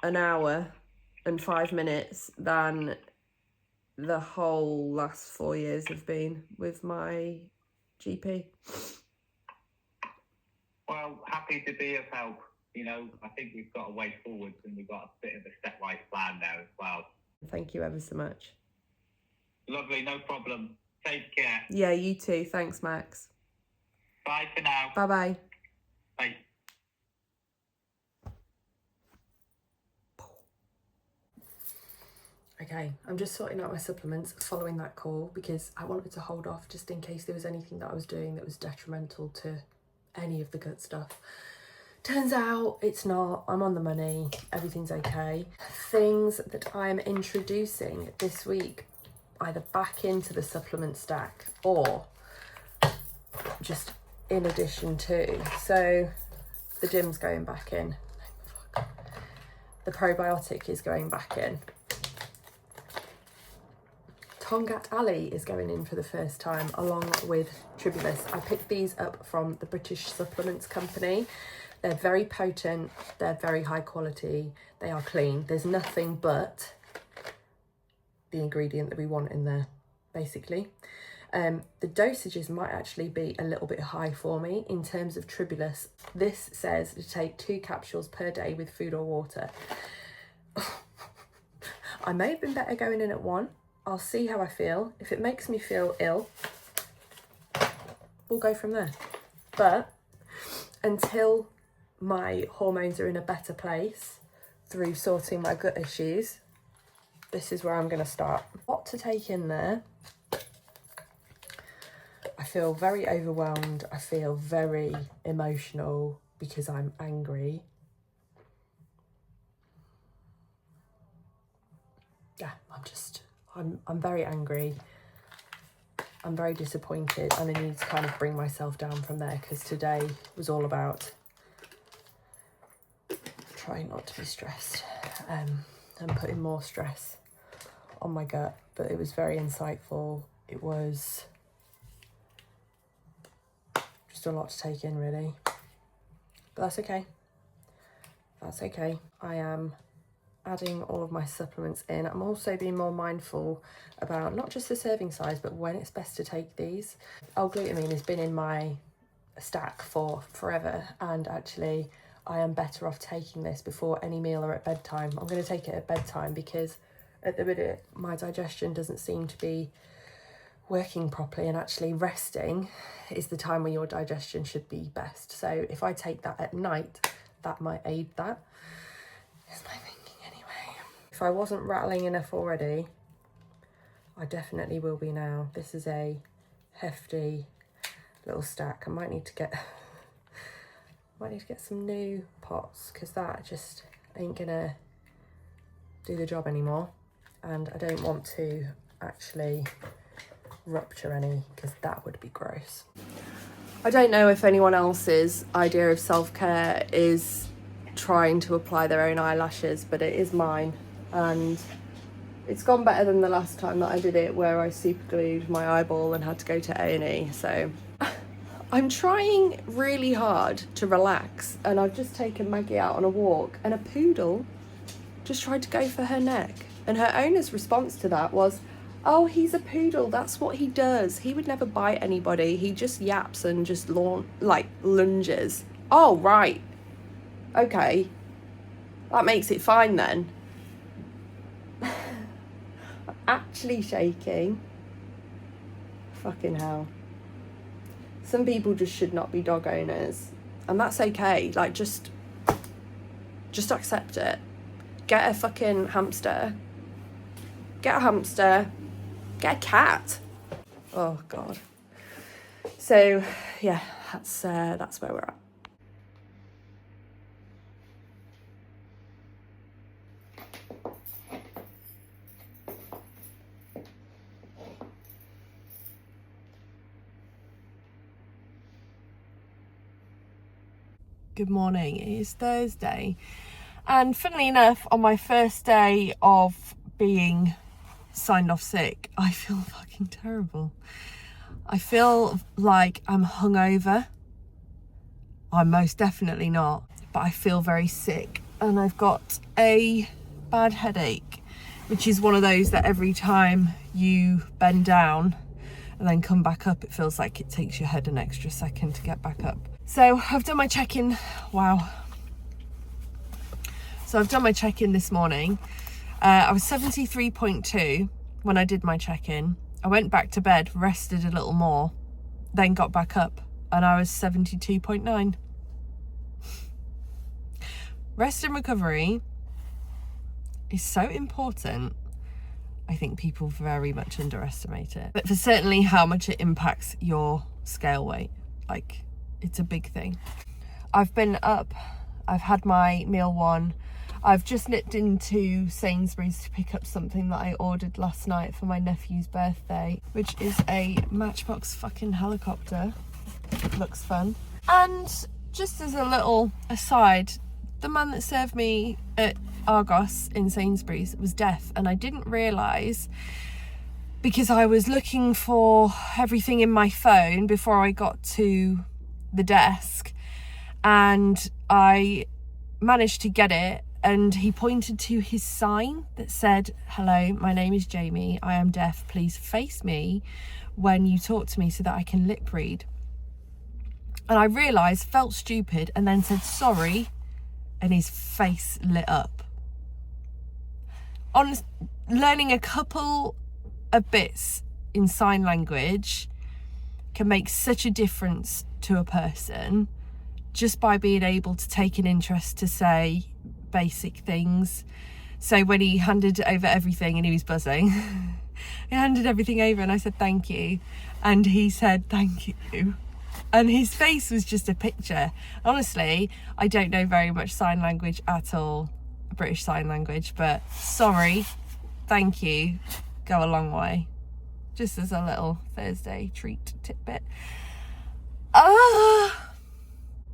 an hour and 5 minutes than the whole last 4 years have been with my GP. Well, happy to be of help. I think we've got a way forward and we've got a bit of a stepwise plan now as well. Thank you ever so much. Lovely, no problem. Take care. Yeah, you too. Thanks, Max. Bye for now. Bye-bye. Bye. Okay, I'm just sorting out my supplements following that call because I wanted to hold off just in case there was anything that I was doing that was detrimental to any of the gut stuff. Turns out it's not. I'm on the money. Everything's okay. Things that I'm introducing this week, either back into the supplement stack or just in addition to. So the gym's going back in. The probiotic is going back in. Tongat Ali is going in for the first time along with Tribulus. I picked these up from the British Supplements Company. They're very potent, they're very high quality, they are clean. There's nothing but the ingredient that we want in there, basically. The dosages might actually be a little bit high for me in terms of Tribulus. This says to take 2 capsules per day with food or water. I may have been better going in at 1. I'll see how I feel. If it makes me feel ill, we'll go from there. But until my hormones are in a better place through sorting my gut issues, this is where I'm going to start. What to take in there? I feel very overwhelmed. I feel very emotional because I'm angry. Yeah, I'm very angry. I'm very disappointed and I need to kind of bring myself down from there because today was all about trying not to be stressed and putting more stress on my gut. But it was very insightful. It was just a lot to take in, really. But that's okay. That's okay. I am adding all of my supplements in. I'm also being more mindful about not just the serving size, but when it's best to take these. L-glutamine has been in my stack for forever, and actually I am better off taking this before any meal or at bedtime. I'm going to take it at bedtime because at the minute my digestion doesn't seem to be working properly, and actually resting is the time when your digestion should be best. So if I take that at night, that might aid that. Is my thinking anyway. If I wasn't rattling enough already, I definitely will be now. This is a hefty little stack. I might need to get some new pots, because that just ain't gonna do the job anymore, and I don't want to actually rupture any, because that would be gross. I don't know if anyone else's idea of self-care is trying to apply their own eyelashes, but it is mine, and it's gone better than the last time that I did it, where I super glued my eyeball and had to go to A&E. So I'm trying really hard to relax, and I've just taken Maggie out on a walk, and a poodle just tried to go for her neck, and her owner's response to that was, oh, he's a poodle, that's what he does, he would never bite anybody, he just yaps and just lunges. Oh, right, okay, that makes it fine then. I'm actually shaking. Fucking hell. Some people just should not be dog owners, and that's okay. Like, just accept it. Get a fucking hamster. Get a hamster. Get a cat. Oh God. So yeah, that's where we're at. Good morning. It is Thursday, and funnily enough, on my first day of being signed off sick, I feel fucking terrible. I feel like I'm hungover. I'm most definitely not, but I feel very sick, and I've got a bad headache, which is one of those that every time you bend down and then come back up, it feels like it takes your head an extra second to get back up. So I've done my check-in. Wow. So I've done my check-in this morning. I was 73.2 when I did my check-in. I went back to bed, rested a little more, then got back up, and I was 72.9. Rest and recovery is so important. I think people very much underestimate it. But for certainly how much it impacts your scale weight. Like, it's a big thing. I've been up, I've had my meal one. I've just nipped into Sainsbury's to pick up something that I ordered last night for my nephew's birthday, which is a Matchbox fucking helicopter. Looks fun. And just as a little aside, the man that served me at Argos in Sainsbury's was deaf, and I didn't realise, because I was looking for everything in my phone before I got to the desk, and I managed to get it, and he pointed to his sign that said, hello, my name is Jamie, I am deaf, please face me when you talk to me so that I can lip read. And I realised, felt stupid, and then said sorry, and his face lit up. On learning a couple of bits in sign language can make such a difference to a person, just by being able to take an interest to say basic things. So when he handed over everything and he was buzzing, he handed everything over and I said thank you, and he said thank you, and his face was just a picture. Honestly, I don't know very much sign language at all, British Sign Language, but sorry, thank you, go a long way. Just as a little Thursday treat tidbit.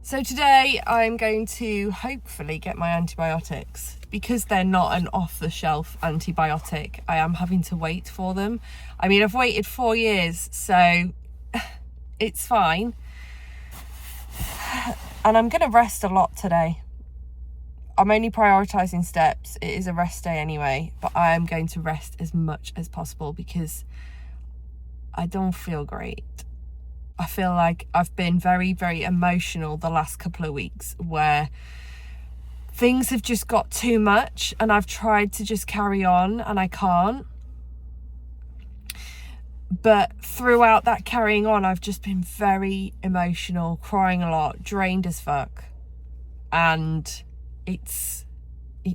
So today I'm going to hopefully get my antibiotics, because they're not an off-the-shelf antibiotic. I am having to wait for them. I mean, I've waited 4 years, so it's fine. And I'm going to rest a lot today. I'm only prioritising steps. It is a rest day anyway, but I am going to rest as much as possible because I don't feel great. I feel like I've been very, very emotional the last couple of weeks, where things have just got too much and I've tried to just carry on and I can't. But throughout that carrying on, I've just been very emotional, crying a lot, drained as fuck. And it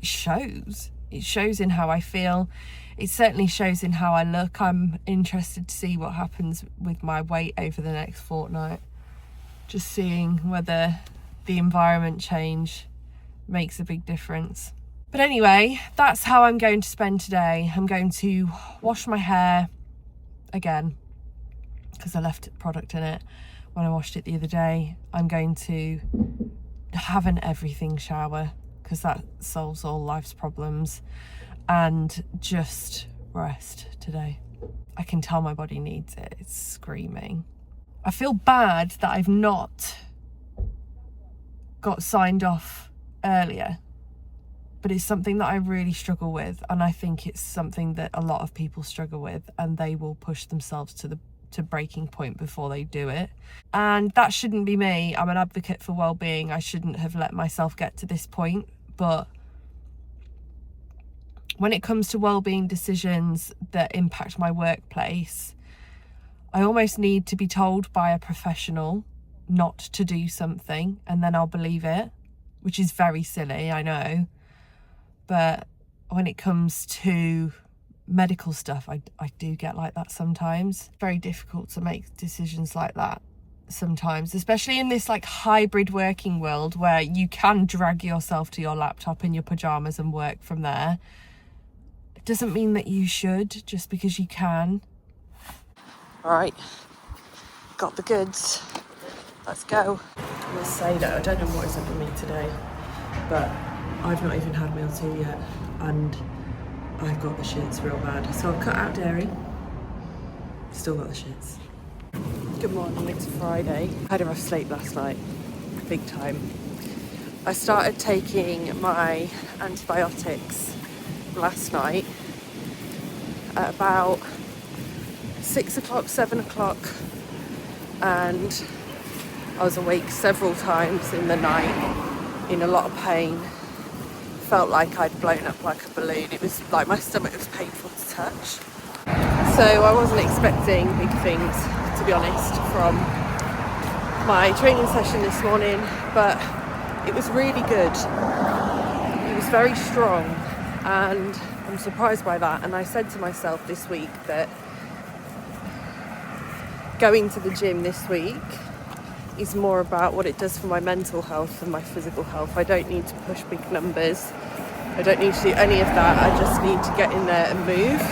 shows. It shows in how I feel. It certainly shows in how I look. I'm interested to see what happens with my weight over the next fortnight. Just seeing whether the environment change makes a big difference. But anyway, that's how I'm going to spend today. I'm going to wash my hair again because I left product in it when I washed it the other day. I'm going to have an everything shower because that solves all life's problems, and just rest today. I can tell my body needs it. It's screaming. I feel bad that I've not got signed off earlier, but it's something that I really struggle with, and I think it's something that a lot of people struggle with, and they will push themselves to breaking point before they do it. And that shouldn't be me. I'm an advocate for well-being. I shouldn't have let myself get to this point, but when it comes to well-being decisions that impact my workplace, I almost need to be told by a professional not to do something, and then I'll believe it, which is very silly, I know. But when it comes to medical stuff, I do get like that sometimes. It's very difficult to make decisions like that sometimes, especially in this like hybrid working world where you can drag yourself to your laptop in your pajamas and work from there. It doesn't mean that you should just because you can. All right, got the goods. Let's go. I must say that I don't know what is up with me today, but I've not even had meal 2 yet, and I've got the shits real bad. So I've cut out dairy, still got the shits. Good morning, it's Friday. I had a rough sleep last night, big time. I started taking my antibiotics last night at about 6 o'clock, 7 o'clock, and I was awake several times in the night in a lot of pain. Felt like I'd blown up like a balloon. It was like my stomach was painful to touch. So I wasn't expecting big things, to be honest, from my training session this morning, but it was really good. It was very strong, and I'm surprised by that. And I said to myself this week that going to the gym this week is more about what it does for my mental health than my physical health. I don't need to push big numbers. I don't need to do any of that. I just need to get in there and move.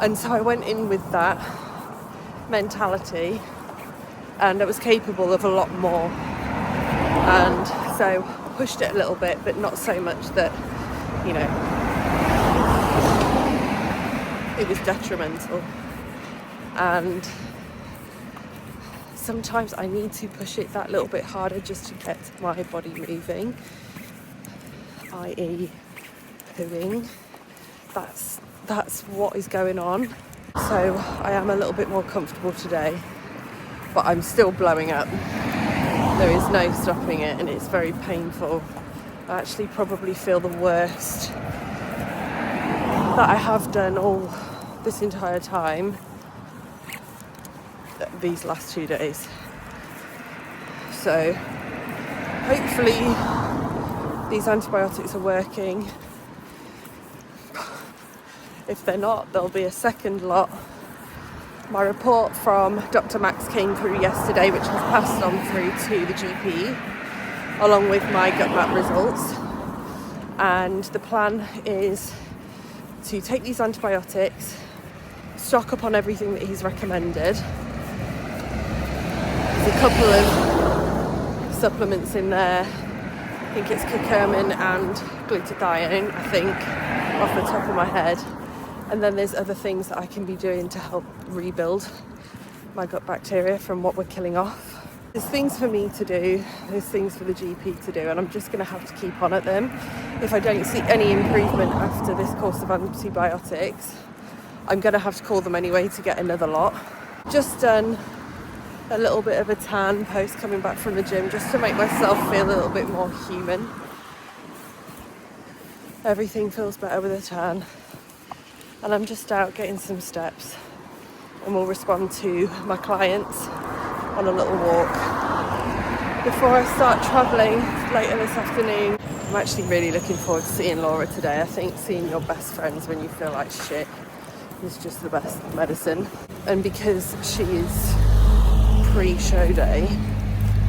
And so I went in with that mentality, and I was capable of a lot more. And so pushed it a little bit, but not so much that, you know, it was detrimental. And sometimes I need to push it that little bit harder just to get my body moving, i.e. pooing. That's what is going on. So I am a little bit more comfortable today, but I'm still blowing up. There is no stopping it, and it's very painful. I actually probably feel the worst that I have done all this entire time these last 2 days. So hopefully these antibiotics are working. If they're not, there'll be a second lot. My report from Dr. Max came through yesterday, which was passed on through to the GP, along with my gut map results. And the plan is to take these antibiotics, stock up on everything that he's recommended. There's a couple of supplements in there. I think it's curcumin and glutathione, I think, off the top of my head. And then there's other things that I can be doing to help rebuild my gut bacteria from what we're killing off. There's things for me to do, there's things for the GP to do, and I'm just going to have to keep on at them. If I don't see any improvement after this course of antibiotics, I'm going to have to call them anyway to get another lot. Just done a little bit of a tan post coming back from the gym, just to make myself feel a little bit more human. Everything feels better with a tan. And I'm just out getting some steps, and we'll respond to my clients on a little walk before I start travelling later this afternoon. I'm actually really looking forward to seeing Laura today. I think seeing your best friends when you feel like shit is just the best medicine. And because she is pre-show day,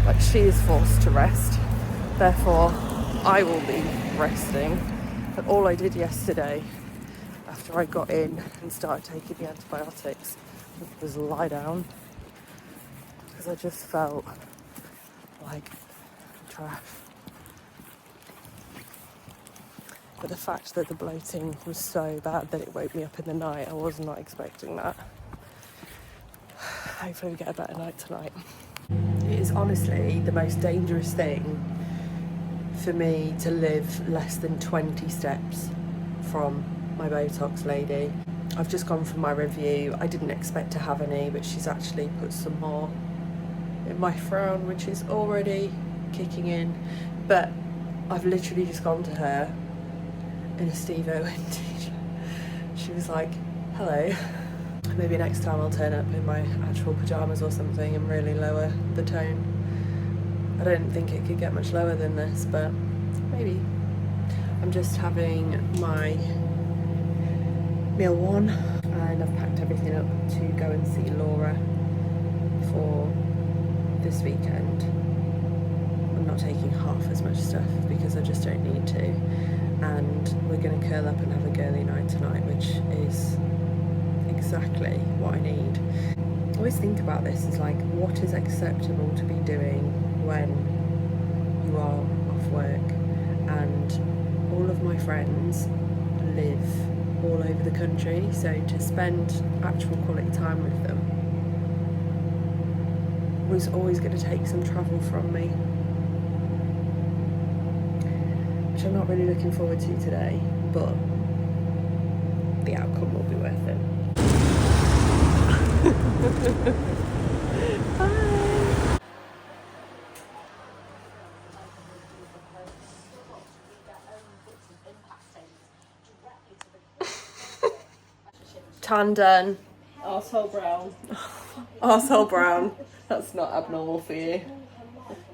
like she is forced to rest, therefore I will be resting. But all I did yesterday after I got in and started taking the antibiotics was lie down, because I just felt like trash. But the fact that the bloating was so bad that it woke me up in the night, I was not expecting that. Hopefully we get a better night tonight. It is honestly the most dangerous thing for me to live less than 20 steps from my Botox lady. I've just gone for my review. I didn't expect to have any, but she's actually put some more in my frown, which is already kicking in. But I've literally just gone to her in a Steve-O t-shirt. She was like, hello. Maybe next time I'll turn up in my actual pyjamas or something and really lower the tone. I don't think it could get much lower than this, but maybe. I'm just having my meal one, and I've packed everything up to go and see Laura for this weekend. I'm not taking half as much stuff because I just don't need to. And we're going to curl up and have a girly night tonight, which is exactly what I need. I always think about this as like, what is acceptable to be doing when you are off work? And all of my friends live all over the country, so to spend actual quality time with them was always going to take some travel from me, which I'm not really looking forward to today, but the outcome will be worth it. Bye. Tan done. Arsehole brown. Arsehole brown. That's not abnormal for you.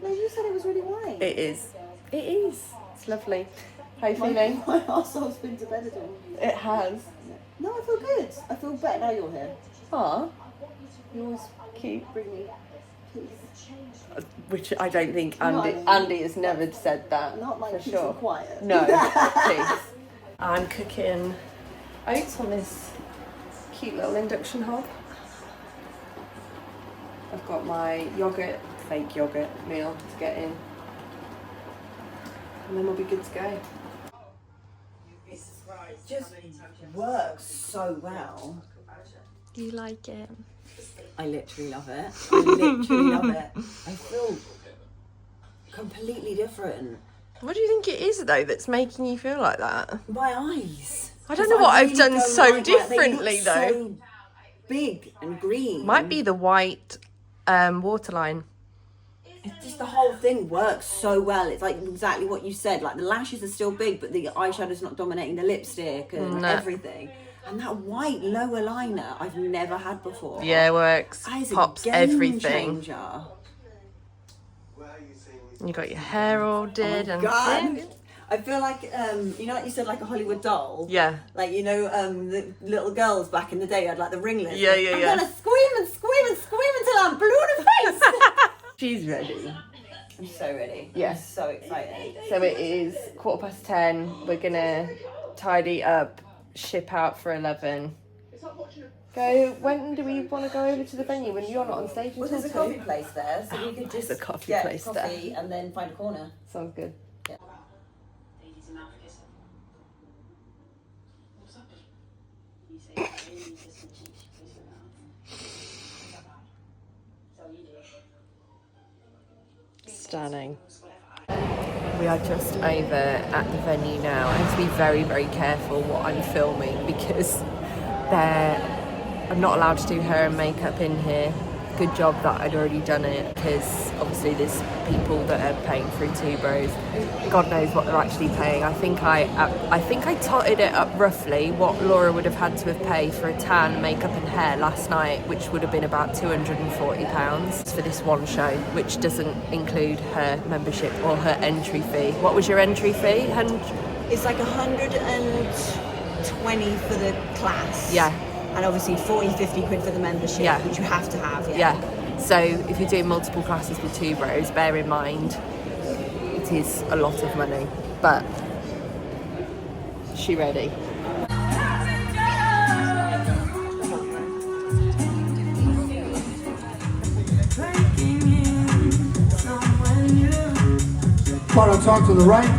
No, you said it was really white. It is. It is. It's lovely. How are you feeling? My arsehole's been to bed again. It has. No, I feel good. I feel better now you're here. Ah. You always keep Bring me peace. Which I don't think You know Andy. what I mean? Andy has never said that. Not like for peace sure. and quiet. No, please. I'm cooking oats on this cute little induction hob. I've got my yogurt, fake yogurt meal to get in, and then we'll be good to go. Just works so well. Do you like it? I literally love it. I literally love it. I feel completely different. What do you think it is though that's making you feel like that? My eyes. I don't know what I've done don't so like that. They differently look though. So big and green. Might be the white waterline. It's just the whole thing works so well. It's like exactly what you said. Like the lashes are still big, but the eyeshadow's not dominating the lipstick and everything. And that white lower liner I've never had before. Yeah, it works. That is a Pops game everything. changer. You got your hair all did and God. I feel like, you know, like you said, like a Hollywood doll. yeah. Like, you know, the little girls back in the day had like the ringlets. Yeah. I'm gonna scream and scream and scream until I'm blue in the face. She's ready. I'm so ready. Yeah. I'm so excited. So it is 10:15. We're gonna tidy up, ship out for 11. Go. When do we want to go over to the venue? When you're not on stage until Well, there's a 2? coffee place there, so we could There's just a coffee get place there. coffee and then find a corner. Sounds good. Yeah. Stunning. We are just over at the venue now. I have to be very, very careful what I'm filming because I'm not allowed to do hair and makeup in here good job that I'd already done it, because obviously there's people that are paying through 2Bro's. God knows what they're actually paying. I think I totted it up roughly what Laura would have had to have paid for a tan, makeup and hair last night, which would have been about £240 for this one show, which doesn't include her membership or her entry fee. What was your entry fee? It's like 120 for the class. Yeah. And obviously 40-50 quid for the membership, Yeah. which you have to have. Yeah. So if you're doing multiple classes with 2Bro's, bear in mind it is a lot of money. But is she ready? Part of talk to the right.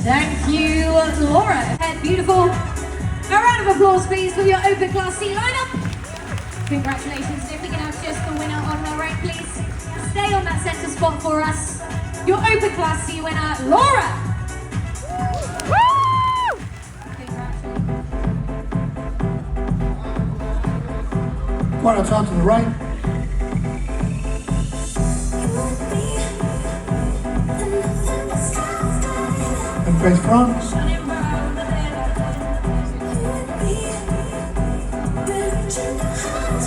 Thank you, Laura. Beautiful. A round of applause, please, for your open class C lineup. Congratulations. If we can have just the winner on the right, please stay on that centre spot for us. Your open class C winner, Laura. Woo! Part of talk to the right. And face front.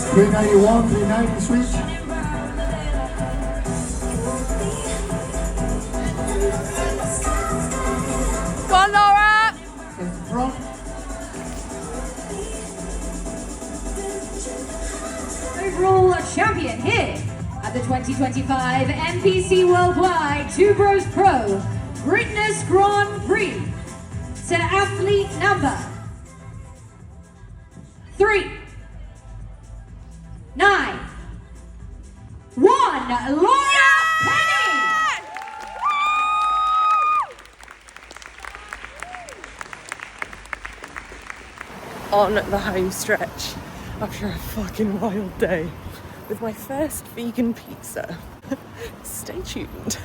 391, 390 switch. Go on, Laura! Face the front. Overall champion here at the 2025 NPC Worldwide 2Bro's Pro Greatness Grand Prix to athlete number 391, Laura Penny. On the home stretch after a fucking wild day with my first vegan pizza. Stay tuned.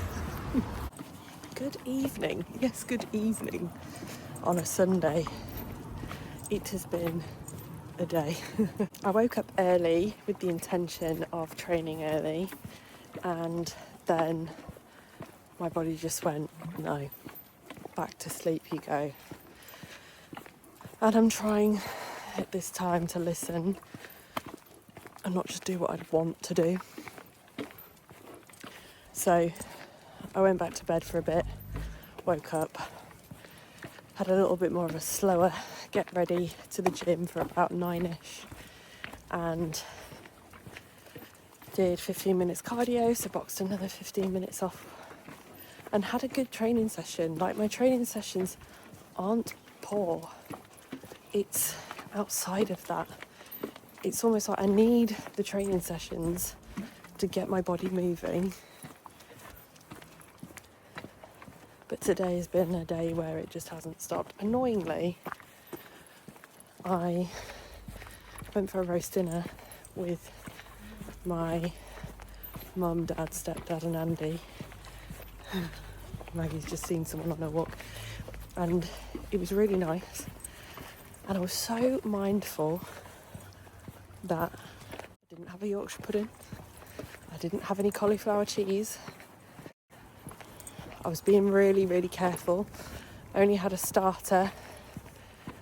Good evening. Yes, good evening. On a Sunday. It has been a day. I woke up early with the intention of training early, and then my body just went, no, back to sleep you go. And I'm trying at this time to listen and not just do what I'd want to do. So I went back to bed for a bit, woke up, had a little bit more of a slower get ready to the gym for about 9ish, and did 15 minutes cardio, so boxed another 15 minutes off, and had a good training session. Like, my training sessions aren't poor. It's outside of that. It's almost like I need the training sessions to get my body moving. But today has been a day where it just hasn't stopped. Annoyingly, I went for a roast dinner with my mum, dad, stepdad and Andy. Maggie's just seen someone on her walk. And it was really nice. And I was so mindful that I didn't have a Yorkshire pudding. I didn't have any cauliflower cheese. I was being really, really careful. I only had a starter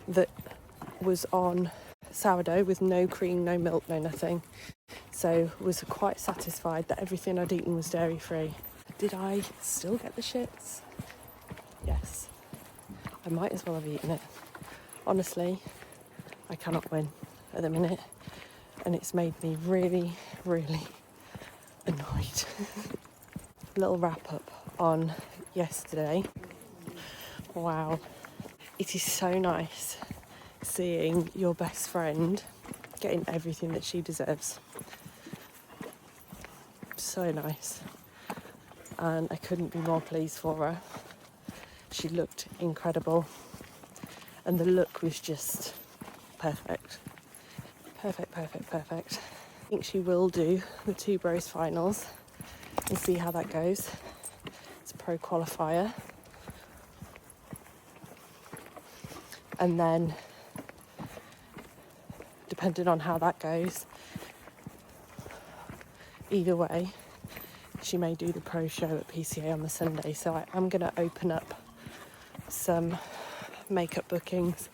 that was on sourdough with no cream, no milk, no nothing. So was quite satisfied that everything I'd eaten was dairy free. Did I still get the shits? Yes. I might as well have eaten it. Honestly, I cannot win at the minute. And it's made me really, really annoyed. Little wrap up on yesterday. Wow. It is so nice seeing your best friend getting everything that she deserves. So nice. And I couldn't be more pleased for her. She looked incredible. And the look was just perfect. Perfect, perfect, perfect. I think she will do the 2Bro's finals and see how that goes. It's a pro qualifier. And then, depending on how that goes, either way, she may do the pro show at PCA on the Sunday. So I am going to open up some makeup bookings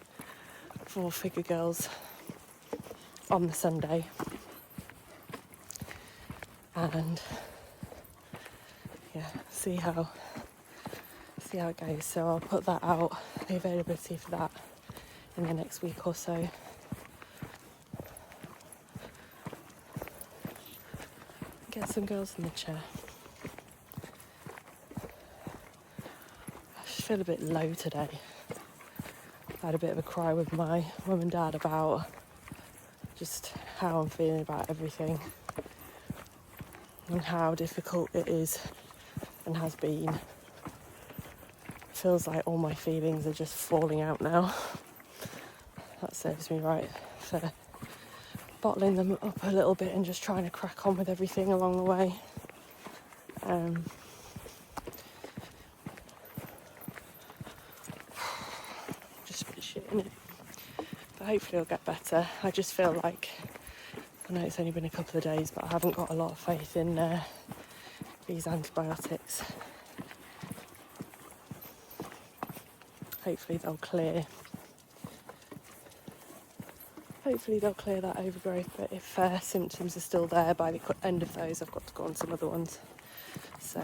for figure girls on the Sunday, and yeah, see how it goes. So I'll put that out, the availability for that, in the next week or so. Get some girls in the chair. I just feel a bit low today. I had a bit of a cry with my mum and dad about just how I'm feeling about everything and how difficult it is and has been. Feels like all my feelings are just falling out now. That serves me right for bottling them up a little bit and just trying to crack on with everything along the way. Just a bit shit, innit? But hopefully it'll get better. I just feel like, I know it's only been a couple of days, but I haven't got a lot of faith in these antibiotics. Hopefully they'll clear that overgrowth, but if symptoms are still there by the end of those, I've got to go on some other ones. So